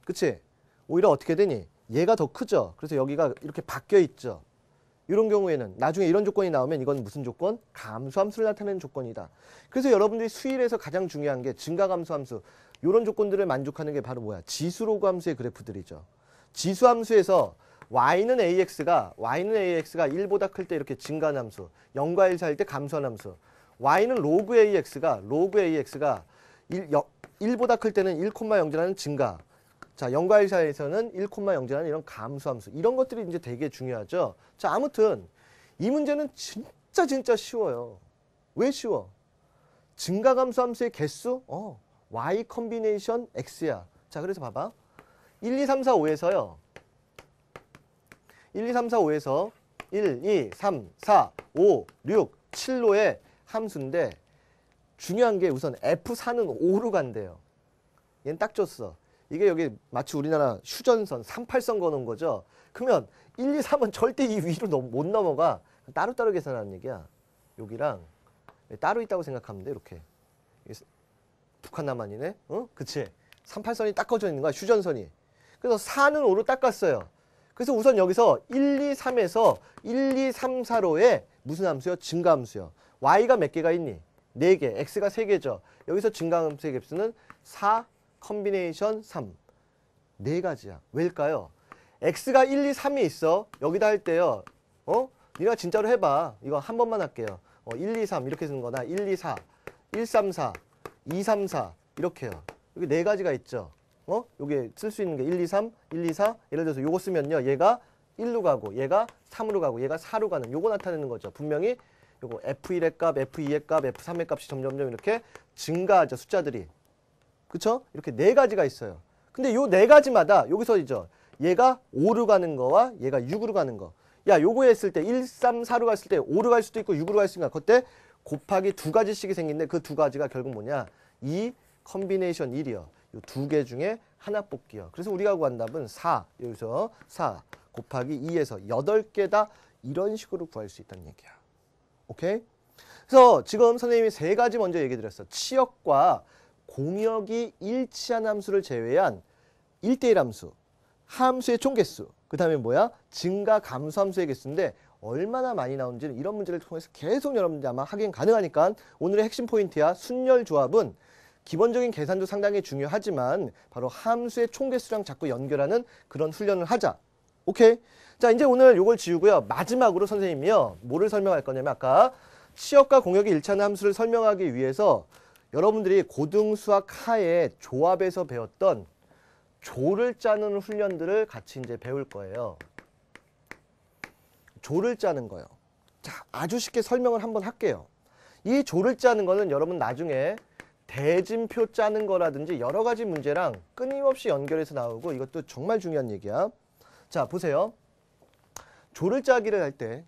그치? 오히려 어떻게 되니? 얘가 더 크죠. 그래서 여기가 이렇게 바뀌어 있죠. 이런 경우에는 나중에 이런 조건이 나오면 이건 무슨 조건? 감소함수를 나타내는 조건이다. 그래서 여러분들이 수일에서 가장 중요한 게 증가감소함수. 이런 조건들을 만족하는 게 바로 뭐야? 지수로그 함수의 그래프들이죠. 지수함수에서 y는 ax가 1보다 클 때 이렇게 증가한 함수, 0과 1 사이일 때 감소한 함수. y는 로그 ax가 1보다 클 때는 1,0라는 증가. 자, 0과 1 사이에서는 1,0라는 이런 감소함수. 이런 것들이 이제 되게 중요하죠. 자, 아무튼 이 문제는 진짜 쉬워요. 왜 쉬워? 증가감소함수의 개수? y 컨비네이션 x야. 자, 그래서 봐봐. 1, 2, 3, 4, 5에서요. 1, 2, 3, 4, 5에서 1, 2, 3, 4, 5, 6, 7로의 함수인데 중요한 게 우선 F4는 5로 간대요. 얘는 딱 줬어. 이게 여기 마치 우리나라 휴전선, 38선 거는 거죠. 그러면 1, 2, 3은 절대 이 위로 못 넘어가. 따로따로 계산하는 얘기야. 여기랑 따로 있다고 생각하면 돼. 이렇게. 북한 남한이네. 그치? 38선이 딱 꺼져 있는 거야. 휴전선이. 그래서 4는 5로 닦았어요. 그래서 우선 여기서 1, 2, 3에서 1, 2, 3, 4로의 무슨 함수요? 증가함수요. y가 몇 개가 있니? 4개. x가 3개죠. 여기서 증가함수의 갭수는 4 컨비네이션 3. 4가지야. 왜일까요? x가 1, 2, 3이 있어. 여기다 할 때요. 니가 진짜로 해봐. 이거 한 번만 할게요. 1, 2, 3 이렇게 쓰는 거나 1, 2, 4, 1, 3, 4, 2, 3, 4 이렇게요. 여기 4가지가 있죠. 요게 쓸 수 있는 게 1, 2, 3, 1, 2, 4. 예를 들어서 요거 쓰면요. 얘가 1로 가고, 얘가 3으로 가고, 얘가 4로 가는 요거 나타내는 거죠. 분명히 요거 F1의 값, F2의 값, F3의 값이 점점점 이렇게 증가하죠. 숫자들이. 그쵸? 이렇게 4가지가 있어요. 근데 요 4가지마다 여기서 이죠. 얘가 5로 가는 거와 얘가 6으로 가는 거. 야, 요거 했을 때 1, 3, 4로 갔을 때 5로 갈 수도 있고 6으로 갈 수 있으니까 그때 곱하기 2가지씩이 생긴데 그 2가지가 결국 뭐냐? 이 컨비네이션 1이요. 요 2개 중에 하나 뽑기요. 그래서 우리가 구한 답은 4. 여기서 4 곱하기 2에서 8개다. 이런 식으로 구할 수 있다는 얘기야. 오케이? 그래서 지금 선생님이 3가지 먼저 얘기 드렸어. 치역과 공역이 일치한 함수를 제외한 1대1 함수, 함수의 총개수, 그 다음에 뭐야? 증가 감소함수의 개수인데 얼마나 많이 나오는지는 이런 문제를 통해서 계속 여러분들이 아마 확인 가능하니까 오늘의 핵심 포인트야. 순열 조합은 기본적인 계산도 상당히 중요하지만 바로 함수의 총개수랑 자꾸 연결하는 그런 훈련을 하자. 오케이? 자, 이제 오늘 요걸 지우고요. 마지막으로 선생님이요. 뭐를 설명할 거냐면 아까 치역과 공역이 일치하는 함수를 설명하기 위해서 여러분들이 고등수학 하에 조합에서 배웠던 조를 짜는 훈련들을 같이 이제 배울 거예요. 조를 짜는 거요. 자, 아주 쉽게 설명을 한번 할게요. 이 조를 짜는 거는 여러분 나중에 대진표 짜는 거라든지 여러 가지 문제랑 끊임없이 연결해서 나오고 이것도 정말 중요한 얘기야. 자, 보세요. 조를 짜기를 할 때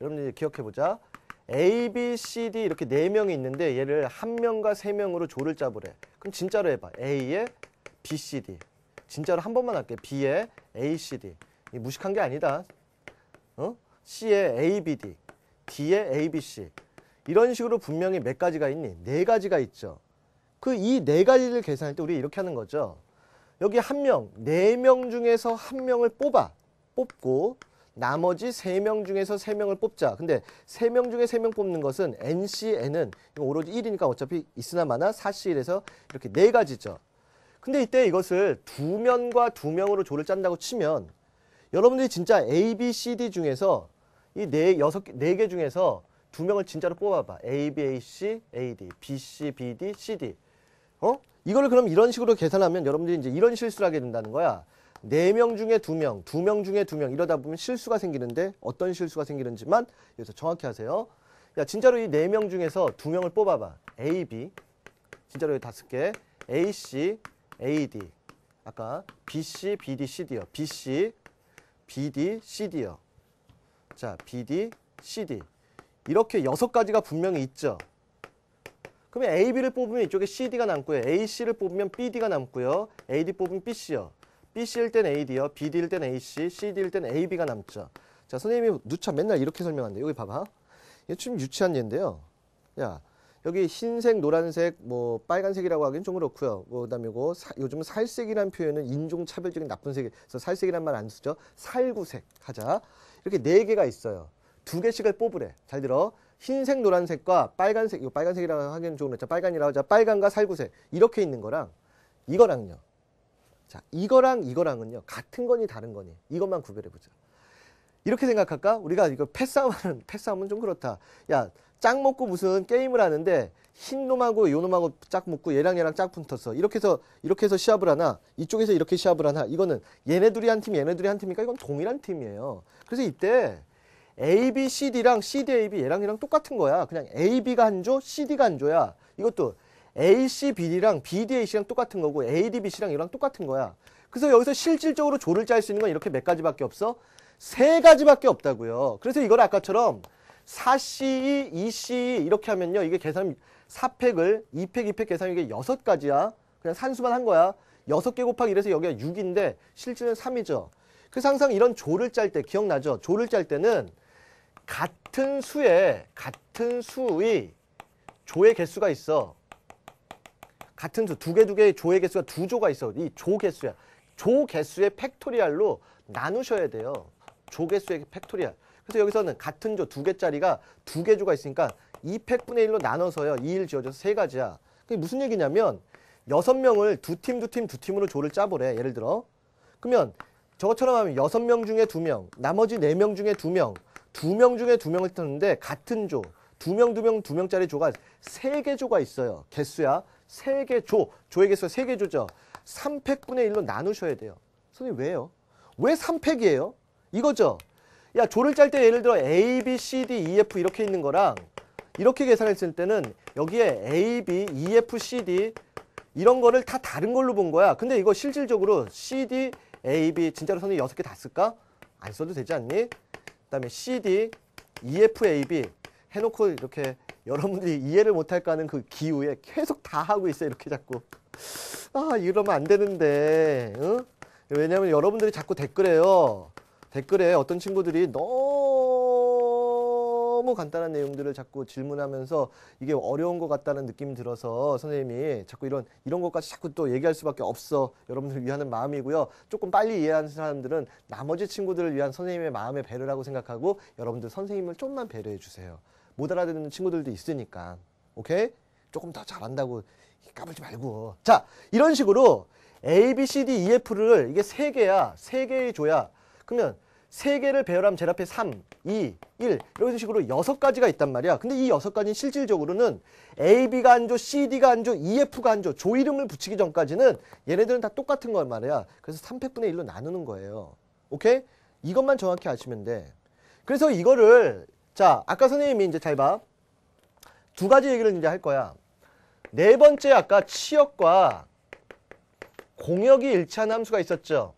여러분들이 기억해 보자. A, B, C, D 이렇게 4명이 있는데 얘를 1명과 3명으로 조를 짜보래. 그럼 진짜로 해봐. A에 B, C, D. 진짜로 한 번만 할게. B에 A, C, D. 이 무식한 게 아니다. C에 A, B, D. D에 A, B, C. 이런 식으로 분명히 몇 가지가 있니? 4가지가 있죠. 그 이 4가지를 계산할 때 우리 이렇게 하는 거죠. 여기 1명, 4명 중에서 1명을 뽑고 나머지 3명 중에서 3명을 뽑자. 근데 3명 중에 3명 뽑는 것은 NC, N은 이거 오로지 1이니까 어차피 있으나 마나 4C, 1에서 이렇게 4가지죠. 근데 이때 이것을 2명과 2명으로 조를 짠다고 치면 여러분들이 진짜 A, B, C, D 중에서 이 4개 중에서 2명을 진짜로 뽑아봐. A, B, A, C, A, D, B, C, B, D, C, D. 이거를 그럼 이런 식으로 계산하면 여러분들이 이제 이런 실수를 하게 된다는 거야. 4명 중에 2명, 2명 중에 2명 이러다 보면 실수가 생기는데 어떤 실수가 생기는지만 여기서 정확히 하세요. 야, 진짜로 이 4명 중에서 2명을 뽑아봐. A, B. 진짜로 여기 5개. A, C, A, D. 아까 B, C, B, D, C, D요. B, C, B, D, C, D요. 자, B, D, C, D. 이렇게 6가지가 분명히 있죠. 그러면 A, B를 뽑으면 이쪽에 C, D가 남고요. A, C를 뽑으면 B, D가 남고요. A, D 뽑으면 B, C요. BC일 땐 AD요. BD일 땐 AC, CD일 땐 AB가 남죠. 자, 선생님이 누차 맨날 이렇게 설명한대. 여기 봐봐. 이게 좀 유치한 예인데요. 야, 여기 흰색, 노란색, 뭐 빨간색이라고 하기는 좀 그렇고요. 뭐 그다음에 이거 요즘은 살색이라는 표현은 인종차별적인 나쁜 색에서 살색이란 말 안 쓰죠. 살구색 하자. 이렇게 4개가 있어요. 2개씩을 뽑으래. 잘 들어. 흰색, 노란색과 빨간색, 이거 빨간색이라고 하기는 좀 그렇죠. 빨간이라고 하자. 빨간과 살구색 이렇게 있는 거랑 이거랑요. 자, 이거랑은요. 같은 거니 다른 거니 이것만 구별해 보자. 이렇게 생각할까? 우리가 이거 패싸움은 좀 그렇다. 야, 짝 먹고 무슨 게임을 하는데 흰 놈하고 요 놈하고 짝 먹고 얘랑 짝 붙었어. 이렇게 해서 시합을 하나? 이쪽에서 이렇게 시합을 하나? 이거는 얘네들이 한 팀, 얘네들이 한 팀이니까 이건 동일한 팀이에요. 그래서 이때 A, B, C, D랑 C, D, A, B 얘랑 똑같은 거야. 그냥 A, B가 한 조, C, D가 한 조야. 이것도 A, C, B, D랑 B, D, A, C랑 똑같은 거고 A, D, B, C랑 이랑 똑같은 거야. 그래서 여기서 실질적으로 조를 짤 수 있는 건 이렇게 몇 가지밖에 없어? 3가지밖에 없다고요. 그래서 이걸 아까처럼 4C2, 2C2 이렇게 하면요. 이게 계산 4팩을 2팩, 2팩 계산이 이게 6가지야. 그냥 산수만 한 거야. 6개 곱하기 이래서 여기가 6인데 실질은 3이죠. 그래서 항상 이런 조를 짤 때 기억나죠? 조를 짤 때는 같은 수의 조의 개수가 있어. 같은 수, 2개의 조의 개수가 2조가 있어. 이 조 개수야. 조 개수의 팩토리얼로 나누셔야 돼요. 조 개수의 팩토리얼. 그래서 여기서는 같은 조 2개짜리가 2개 조가 있으니까 2팩분의 1로 나눠서요. 2일 지어줘서 3가지야. 그게 무슨 얘기냐면 6명을 두 팀으로 조를 짜보래. 예를 들어. 그러면 저것처럼 하면 6명 중에 2명, 나머지 4명 중에 2명, 2명 중에 2명을 뜨는데 같은 조, 2명짜리 조가 3개 조가 있어요. 개수야. 3개 조. 조의 개수가 3개 조죠. 3팩분의 1로 나누셔야 돼요. 선생님 왜요? 왜 3팩이에요? 이거죠. 야, 조를 짤 때 예를 들어 A, B, C, D, E, F 이렇게 있는 거랑 이렇게 계산했을 때는 여기에 A, B, E, F, C, D 이런 거를 다 다른 걸로 본 거야. 근데 이거 실질적으로 C, D, A, B 진짜로 선생님 6개 다 쓸까? 안 써도 되지 않니? 그 다음에 C, D, E, F, A, B 해놓고 이렇게 여러분들이 이해를 못할까 하는 그 기후에 계속 다 하고 있어요. 이렇게 자꾸. 아, 이러면 안 되는데. 응? 왜냐면 여러분들이 자꾸 댓글에 어떤 친구들이 너무 간단한 내용들을 자꾸 질문하면서 이게 어려운 것 같다는 느낌이 들어서 선생님이 자꾸 이런 것까지 자꾸 또 얘기할 수밖에 없어. 여러분들을 위하는 마음이고요. 조금 빨리 이해하는 사람들은 나머지 친구들을 위한 선생님의 마음의 배려라고 생각하고 여러분들 선생님을 좀만 배려해 주세요. 못 알아듣는 친구들도 있으니까. 오케이? 조금 더 잘한다고 까불지 말고. 자, 이런 식으로 A, B, C, D, E, F를 이게 3개야. 3개의 조야. 그러면 3개를 배열하면 제일 앞에 3, 2, 1 이런 식으로 6가지가 있단 말이야. 근데 이 6가지는 실질적으로는 A, B가 한 조, C, D가 한 조, E, F가 한 조, 조 이름을 붙이기 전까지는 얘네들은 다 똑같은 걸 말이야. 그래서 3팩분의 1로 나누는 거예요. 오케이? 이것만 정확히 아시면 돼. 그래서 이거를 자, 아까 선생님이 이제 잘 봐. 2가지 얘기를 이제 할 거야. 4번째 아까 치역과 공역이 일치하는 함수가 있었죠.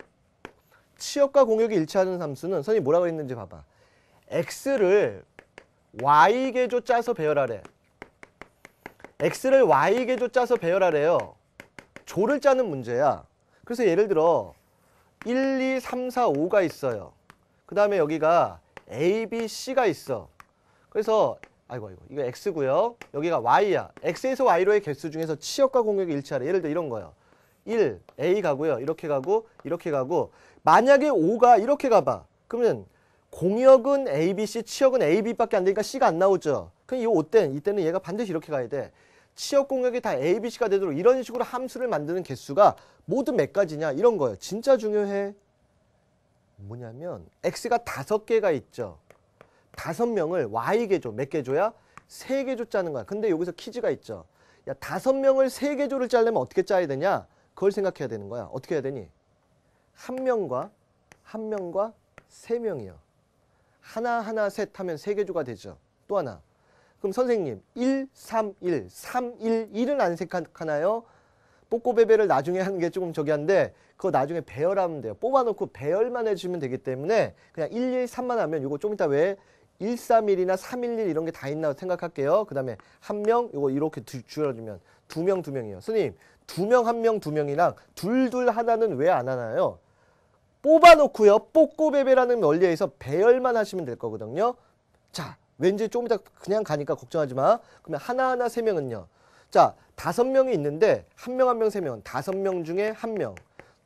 치역과 공역이 일치하는 함수는 선생님이 뭐라고 했는지 봐봐. x를 y계조 짜서 배열하래. x를 y계조 짜서 배열하래요. 조를 짜는 문제야. 그래서 예를 들어 1, 2, 3, 4, 5가 있어요. 그 다음에 여기가 A, B, C가 있어. 그래서 아이고 이거 x고요. 여기가 y야. x에서 y로의 개수 중에서 치역과 공역이 일치하래. 예를 들어 이런 거요. 1, A 가고요. 이렇게 가고 이렇게 가고 만약에 5가 이렇게 가봐. 그러면 공역은 A, B, C, 치역은 A, B밖에 안 되니까 C가 안 나오죠. 그럼 이 5땐 이때는 얘가 반드시 이렇게 가야 돼. 치역 공역이 다 A, B, C가 되도록 이런 식으로 함수를 만드는 개수가 모두 몇 가지냐 이런 거예요. 진짜 중요해. 뭐냐면 X가 5개가 있죠. 5명을 Y계조 몇 개조야? 3개조 짜는 거야. 근데 여기서 퀴즈가 있죠. 야, 5명을 3개조를 짜려면 어떻게 짜야 되냐? 그걸 생각해야 되는 거야. 어떻게 해야 되니? 한 명과 3명이요. 하나, 셋 하면 3개조가 되죠. 또 하나. 그럼 선생님 1, 3, 1, 3, 1, 1은 안 생각하나요? 뽀꼬베베를 나중에 하는 게 조금 저기 한데 그거 나중에 배열하면 돼요. 뽑아놓고 배열만 해주면 되기 때문에 그냥 1, 2, 3만 하면 이거 좀 이따 왜 1, 3, 1이나 3, 1, 1 이런 게 다 있나 생각할게요. 그 다음에 한 명 이거 이렇게 줄여주면 2명, 2명이요. 선생님 두 명, 한 명, 두 명이랑 둘 하나는 왜 안 하나요? 뽑아놓고요. 뽑고배배라는 원리에서 배열만 하시면 될 거거든요. 자, 왠지 조금 이따 그냥 가니까 걱정하지 마. 그러면 하나하나 세 명은요. 자, 5명이 있는데 한 명 한 명 세 명. 5명 중에 한 명,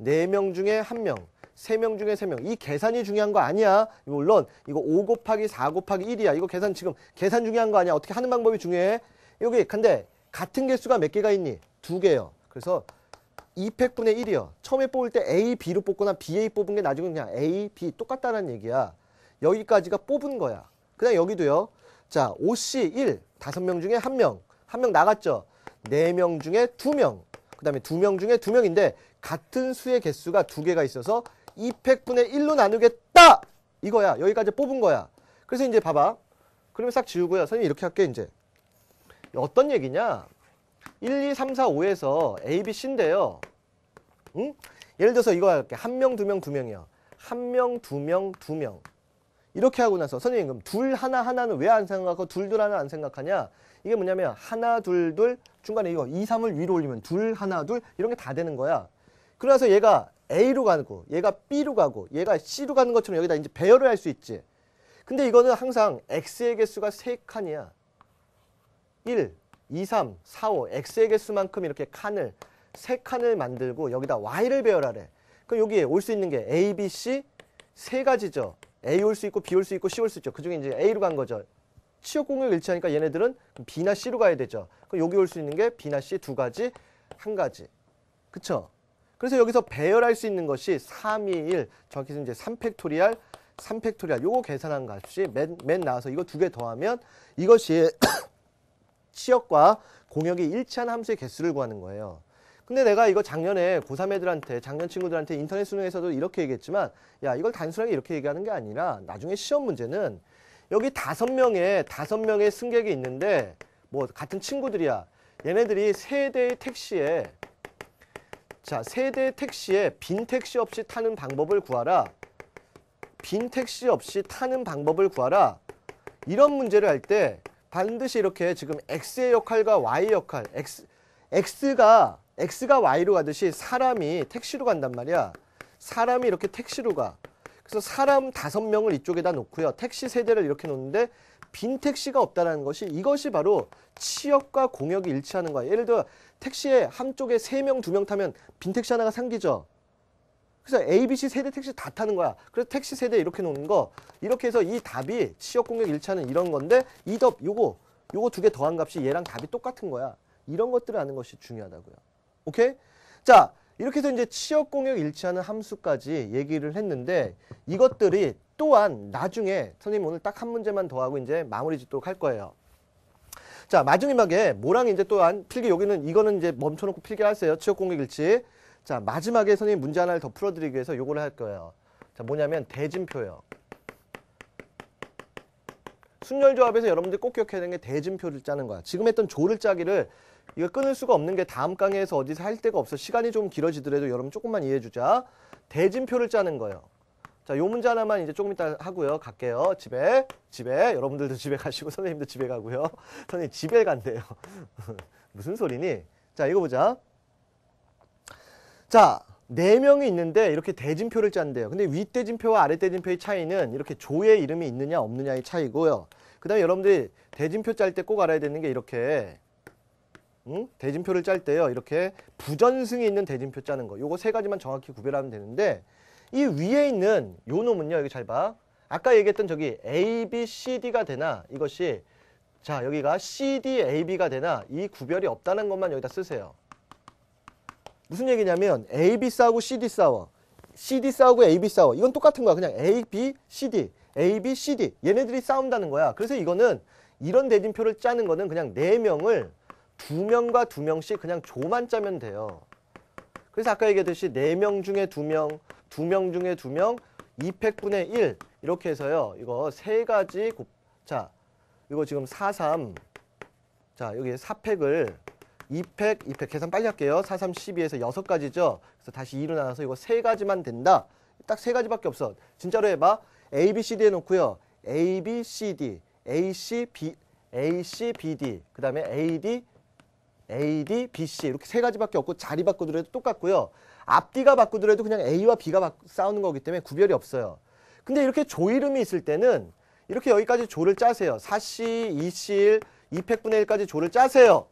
4명 중에 한 명, 3명 중에 3명. 이 계산이 중요한 거 아니야. 물론 이거 5 곱하기 4 곱하기 1이야. 이거 계산 지금 계산 중요한 거 아니야. 어떻게 하는 방법이 중요해. 여기 근데 같은 개수가 몇 개가 있니? 2개요. 그래서 2팩분의 1이요. 처음에 뽑을 때 A, B로 뽑거나 BA 뽑은 게 나중에 그냥 A, B 똑같다는 얘기야. 여기까지가 뽑은 거야. 그냥 여기도요. 자, OC 1, 5명 중에 1명. 1명 나갔죠. 4명 중에 2명. 그 다음에 2명 중에 2명인데 같은 수의 개수가 2개가 있어서 2팩분의 1로 나누겠다! 이거야. 여기까지 뽑은 거야. 그래서 이제 봐봐. 그러면 싹 지우고요. 선생님이 이렇게 할게 이제. 어떤 얘기냐? 1, 2, 3, 4, 5에서 A, B, C인데요. 응? 예를 들어서 이거 할게. 1명, 2명, 2명이요. 1명, 2명, 2명. 이렇게 하고 나서 선생님 그럼 둘 하나 하나는 왜 안 생각하고 둘 하나 안 생각하냐? 이게 뭐냐면 하나 둘 중간에 이거 2, 3을 위로 올리면 둘 하나 둘 이런 게 다 되는 거야. 그래서 얘가 A로 가고 얘가 B로 가고 얘가 C로 가는 것처럼 여기다 이제 배열을 할 수 있지. 근데 이거는 항상 X의 개수가 3칸이야. 1, 2, 3, 4, 5 X의 개수만큼 이렇게 칸을 3칸을 만들고 여기다 Y를 배열하래. 그럼 여기에 올 수 있는 게 A, B, C 3가지죠. A 올 수 있고 B 올 수 있고 C 올 수 있죠. 그중에 이제 A로 간 거죠. 치역 공역 일치하니까 얘네들은 B나 C로 가야 되죠. 그럼 여기 올 수 있는 게 B나 C 2가지, 1가지. 그쵸? 그래서 여기서 배열할 수 있는 것이 3, 2, 1 정확히 이제 3팩토리알, 3팩토리알 요거 계산한 값이 맨 나와서 이거 2개 더하면 이것이 치역과 공역이 일치하는 함수의 개수를 구하는 거예요. 근데 내가 이거 작년에 고3 애들한테 작년 친구들한테 인터넷 수능에서도 이렇게 얘기했지만 야 이걸 단순하게 이렇게 얘기하는 게 아니라 나중에 시험 문제는 여기 5명의 승객이 있는데 뭐 같은 친구들이야. 얘네들이 세 대의 택시에 빈 택시 없이 타는 방법을 구하라. 빈 택시 없이 타는 방법을 구하라. 이런 문제를 할 때 반드시 이렇게 지금 X의 역할과 Y의 역할 X가 Y로 가듯이 사람이 택시로 간단 말이야. 사람이 이렇게 택시로 가. 그래서 사람 5명을 이쪽에다 놓고요. 택시 세대를 이렇게 놓는데 빈 택시가 없다는 것이 이것이 바로 치역과 공역이 일치하는 거야. 예를 들어 택시에 한쪽에 3명, 2명 타면 빈 택시 하나가 생기죠. 그래서 A, B, C 세대 택시 다 타는 거야. 그래서 택시 세대 이렇게 놓는 거 이렇게 해서 이 답이 치역 공역 일치하는 이런 건데 이 답 요거 2개 더한 값이 얘랑 답이 똑같은 거야. 이런 것들을 아는 것이 중요하다고요. 오케이? 자, 이렇게 해서 이제 치역 공역 일치하는 함수까지 얘기를 했는데 이것들이 또한 나중에 선생님 오늘 딱 한 문제만 더 하고 이제 마무리 짓도록 할 거예요. 자, 마지막에 뭐랑 이제 또한 필기 이거는 이제 멈춰놓고 필기하세요. 치역 공역 일치. 자, 마지막에 선생님 문제 하나를 더 풀어드리기 위해서 요거를 할 거예요. 자, 뭐냐면 대진표요. 순열조합에서 여러분들이 꼭 기억해야 되는 게 대진표를 짜는 거야. 지금 했던 조를 짜기를 이거 끊을 수가 없는 게 다음 강의에서 어디서 할 데가 없어. 시간이 좀 길어지더라도 여러분 조금만 이해해 주자. 대진표를 짜는 거예요. 자, 요 문제 하나만 이제 조금 이따 하고요. 갈게요. 집에. 여러분들도 집에 가시고 선생님도 집에 가고요. 선생님 집에 간대요. 무슨 소리니? 자, 이거 보자. 자, 4명이 있는데 이렇게 대진표를 짠대요. 근데 윗대진표와 아랫대진표의 차이는 이렇게 조의 이름이 있느냐 없느냐의 차이고요. 그 다음에 여러분들이 대진표 짤 때 꼭 알아야 되는 게 이렇게 대진표를 짤 때요. 이렇게 부전승이 있는 대진표 짜는 거. 요거 3가지만 정확히 구별하면 되는데 이 위에 있는 요 놈은요. 여기 잘 봐. 아까 얘기했던 저기 A, B, C, D가 되나 이것이 자 여기가 C, D, A, B가 되나 이 구별이 없다는 것만 여기다 쓰세요. 무슨 얘기냐면 A, B 싸우고 C, D 싸워. C, D 싸우고 A, B 싸워. 이건 똑같은 거야. 그냥 A, B, C, D. A, B, C, D. 얘네들이 싸운다는 거야. 그래서 이거는 이런 대진표를 짜는 거는 그냥 4명을 2명과 2명씩 그냥 조만 짜면 돼요. 그래서 아까 얘기했듯이 4명 중에 2명, 2명 중에 2명, 2팩분의 1 이렇게 해서요. 이거 3가지 자, 이거 지금 4, 3 자, 여기 4팩을 2팩 계산 빨리 할게요. 4, 3, 12에서 6가지죠. 그래서 다시 2로 나눠서 이거 3가지만 된다. 딱 3가지밖에 없어. 진짜로 해봐. A, B, C, D 해놓고요. A, B, C, D, A, C, B, D 그 다음에 A, D, AD, BC 이렇게 세 가지밖에 없고 자리 바꾸더라도 똑같고요. 앞뒤가 바꾸더라도 그냥 A와 B가 싸우는 거기 때문에 구별이 없어요. 근데 이렇게 조 이름이 있을 때는 이렇게 여기까지 조를 짜세요. 4C, 2C1, 2팩분의 1까지 조를 짜세요.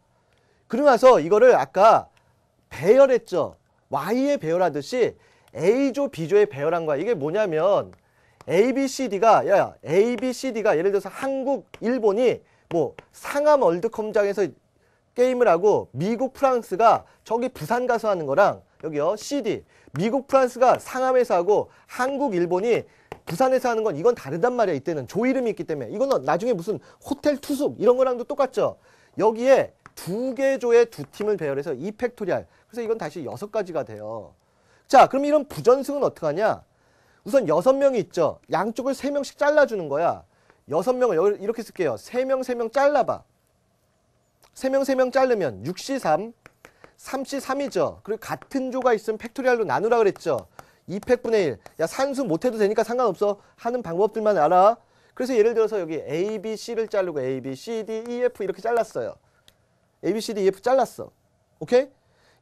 그러고 나서 이거를 아까 배열했죠. Y에 배열하듯이 A조, B조에 배열한 거야. 이게 뭐냐면 ABCD가 예를 들어서 한국, 일본이 뭐 상암 월드컵장에서 게임을 하고 미국, 프랑스가 저기 부산 가서 하는 거랑 여기요 CD 미국, 프랑스가 상암에서 하고 한국, 일본이 부산에서 하는 건 이건 다르단 말이야. 이때는 조 이름이 있기 때문에 이거는 나중에 무슨 호텔 투숙 이런 거랑도 똑같죠. 여기에 두 개 조의 두 팀을 배열해서 2팩토리얼. 그래서 이건 다시 6가지가 돼요. 자, 그럼 이런 부전승은 어떻게 하냐? 우선 6명이 있죠. 양쪽을 3명씩 잘라주는 거야. 6명을 이렇게 쓸게요. 3명, 3명 잘라봐. 3명, 3명 자르면 6C3, 3C3이죠. 그리고 같은 조가 있으면 팩토리얼로 나누라 그랬죠. 2팩분의 1. 야, 산수 못해도 되니까 상관없어. 하는 방법들만 알아. 그래서 예를 들어서 여기 A, B, C를 자르고 A, B, C, D, E, F 이렇게 잘랐어요. A, B, C, D, E, F 잘랐어. 오케이?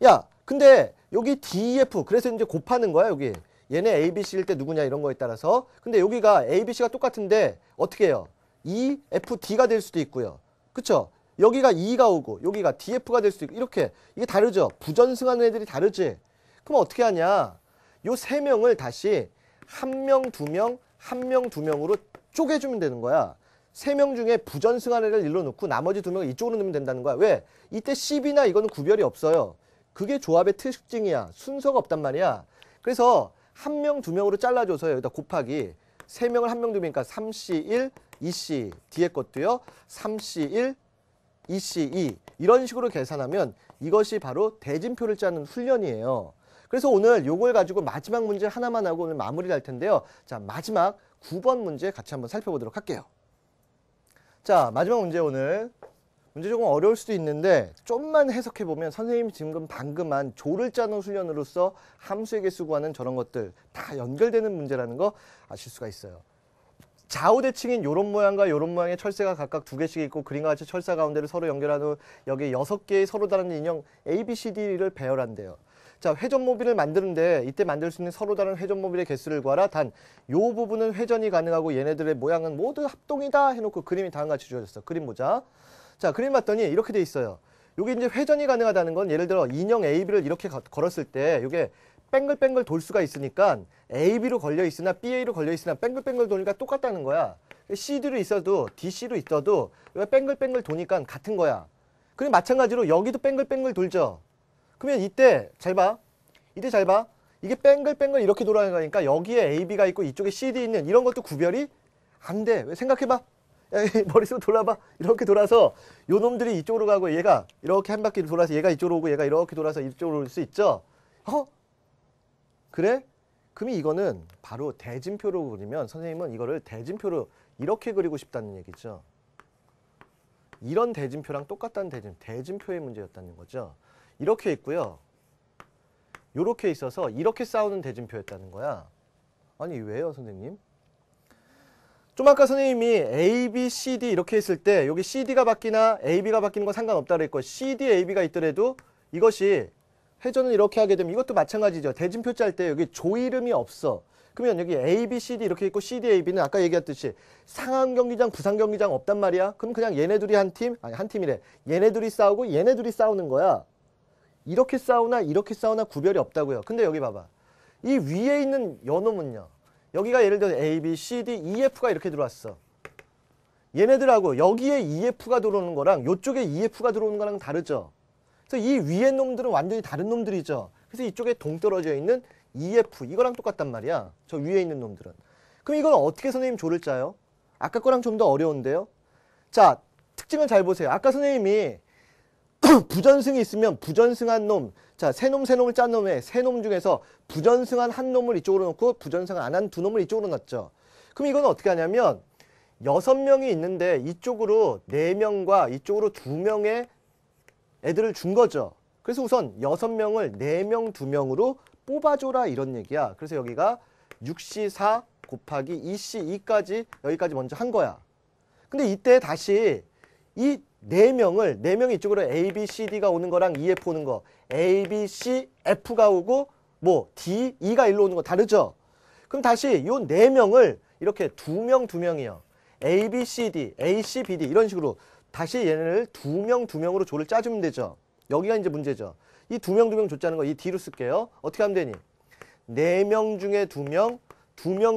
야, 근데 여기 D, E, F 그래서 이제 곱하는 거야 여기. 얘네 A, B, C일 때 누구냐 이런 거에 따라서. 근데 여기가 A, B, C가 똑같은데 어떻게 해요? E, F, D가 될 수도 있고요. 그쵸? 여기가 E가 오고 여기가 DF가 될 수도 있고 이렇게 이게 다르죠? 부전승하는 애들이 다르지? 그럼 어떻게 하냐? 요 3명을 다시 1명, 2명, 1명, 2명으로 쪼개주면 되는 거야. 3명 중에 부전승한 애를 일로 놓고 나머지 2명을 이쪽으로 넣으면 된다는 거야. 왜? 이때 CB나 이거는 구별이 없어요. 그게 조합의 특징이야. 순서가 없단 말이야. 그래서 1명, 2명으로 잘라줘서 여기다 곱하기 3명을 1명, 2명이니까 3C1, 2C 뒤에 것도요. 3C1, 2C2 이런 식으로 계산하면 이것이 바로 대진표를 짜는 훈련이에요. 그래서 오늘 요걸 가지고 마지막 문제 하나만 하고 오늘 마무리를 할 텐데요. 자, 마지막 9번 문제 같이 한번 살펴보도록 할게요. 자, 마지막 문제 오늘 문제 조금 어려울 수도 있는데 좀만 해석해보면 선생님이 지금 방금 한 조를 짜는 훈련으로서 함수에게 수고하는 저런 것들 다 연결되는 문제라는 거 아실 수가 있어요. 좌우대칭인 요런 모양과 요런 모양의 철새가 각각 2개씩 있고 그림과 같이 철사 가운데를 서로 연결한 후 여기 6개의 서로 다른 인형 A, B, C, D를 배열한대요. 자, 회전 모빌을 만드는데 이때 만들 수 있는 서로 다른 회전 모빌의 개수를 구하라. 단 요 부분은 회전이 가능하고 얘네들의 모양은 모두 합동이다 해놓고 그림이 다음과 같이 주어졌어. 그림 보자. 자, 그림 봤더니 이렇게 돼 있어요. 요게 이제 회전이 가능하다는 건 예를 들어 인형 AB를 이렇게 걸었을 때 요게 뱅글뱅글 돌 수가 있으니까 AB로 걸려 있으나 BA로 걸려 있으나 뱅글뱅글 도니까 똑같다는 거야. CD로 있어도 DC로 있어도 뱅글뱅글 도니까 같은 거야. 그리고 마찬가지로 여기도 뱅글뱅글 돌죠. 그러면 이때 잘 봐. 이때 잘 봐. 이게 뱅글뱅글 이렇게 돌아가니까 여기에 AB가 있고 이쪽에 CD 있는 이런 것도 구별이 안 돼. 왜 생각해봐. 머릿속 돌아봐. 이렇게 돌아서 요 놈들이 이쪽으로 가고 얘가 이렇게 한 바퀴 돌아서 얘가 이쪽으로 오고 얘가 이렇게 돌아서 이쪽으로 올 수 있죠. 그래? 그럼 이거는 바로 대진표로 그리면 선생님은 이거를 대진표로 이렇게 그리고 싶다는 얘기죠. 이런 대진표랑 똑같다는 대진표의 문제였다는 거죠. 이렇게 있고요. 요렇게 있어서 이렇게 싸우는 대진표였다는 거야. 아니 왜요 선생님? 좀 아까 선생님이 A, B, C, D 이렇게 했을 때 여기 CD가 바뀌나 AB가 바뀌는 건 상관없다 그랬고 CD, AB가 있더라도 이것이 회전을 이렇게 하게 되면 이것도 마찬가지죠. 대진표 짤 때 여기 조 이름이 없어. 그러면 여기 A, B, C, D 이렇게 있고 CD, AB는 아까 얘기했듯이 상암 경기장, 부산 경기장 없단 말이야. 그럼 그냥 얘네들이 한 팀, 아니 한 팀이래. 얘네들이 싸우고 얘네들이 싸우는 거야. 이렇게 싸우나 구별이 없다고요. 근데 여기 봐봐. 이 위에 있는 요놈은요. 여기가 예를 들어 A, B, C, D, E, F가 이렇게 들어왔어. 얘네들하고 여기에 EF가 들어오는 거랑 이쪽에 EF가 들어오는 거랑 다르죠. 그래서 이 위에 놈들은 완전히 다른 놈들이죠. 그래서 이쪽에 동떨어져 있는 EF 이거랑 똑같단 말이야. 저 위에 있는 놈들은. 그럼 이건 어떻게 선생님 조를 짜요? 아까 거랑 좀 더 어려운데요. 자, 특징을 잘 보세요. 아까 선생님이 부전승이 있으면 부전승한 놈, 자, 세 놈을 짠 놈에 세 놈 중에서 부전승한 한 놈을 이쪽으로 놓고 부전승 안 한 두 놈을 이쪽으로 놨죠. 그럼 이건 어떻게 하냐면 6명이 있는데 이쪽으로 4명과 이쪽으로 2명의 애들을 준 거죠. 그래서 우선 6명을 4명, 2명으로 뽑아줘라 이런 얘기야. 그래서 여기가 6C4 곱하기 2C2까지 여기까지 먼저 한 거야. 근데 이때 다시 이 네 명이 이쪽으로 A, B, C, D가 오는 거랑 EF 오는 거, A, B, C, F가 오고 뭐 D, E가 일로 오는 거 다르죠? 그럼 다시 요 네 명을 이렇게 두 명이요. A, B, C, D, A, C, B, D 이런 식으로 다시 얘네를 두 명으로 조를 짜주면 되죠. 여기가 이제 문제죠. 이 두 명 조 짜는 거 이 D로 쓸게요. 어떻게 하면 되니? 네 명 중에 두 명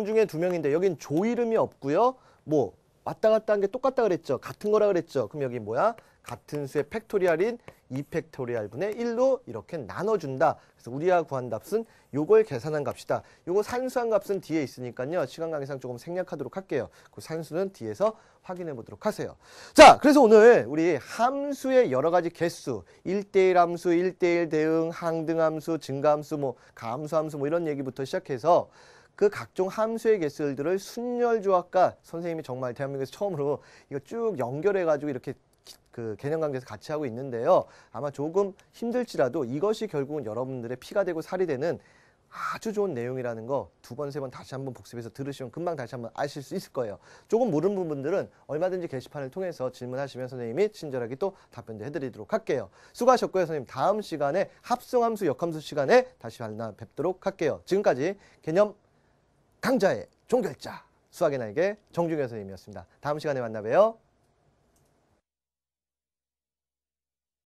중에 두 명인데 여긴 조 이름이 없고요. 뭐 왔다 갔다 한 게 똑같다 그랬죠. 같은 거라 그랬죠. 그럼 여기 뭐야? 같은 수의 팩토리얼인 2팩토리얼 분의 1로 이렇게 나눠준다. 그래서 우리가 구한 값은 요걸 계산한 값이다. 요거 산수한 값은 뒤에 있으니까요. 시간 관계상 조금 생략하도록 할게요. 그 산수는 뒤에서 확인해 보도록 하세요. 자, 그래서 오늘 우리 함수의 여러 가지 개수, 1대1 함수, 1대1 대응, 항등함수, 증가함수, 뭐 가함수함수 뭐 이런 얘기부터 시작해서 그 각종 함수의 개수들을 순열조합과 선생님이 정말 대한민국에서 처음으로 이거 쭉 연결해가지고 이렇게 그 개념관계에서 같이 하고 있는데요. 아마 조금 힘들지라도 이것이 결국은 여러분들의 피가 되고 살이 되는 아주 좋은 내용이라는 거 두 번, 세 번 다시 한번 복습해서 들으시면 금방 다시 한번 아실 수 있을 거예요. 조금 모르는 부분들은 얼마든지 게시판을 통해서 질문하시면 선생님이 친절하게 또 답변도 해드리도록 할게요. 수고하셨고요. 선생님 다음 시간에 합성함수, 역함수 시간에 다시 만나 뵙도록 할게요. 지금까지 개념 강좌의 종결자 수학의 날개 정중현 선생님이었습니다. 다음 시간에 만나 봬요.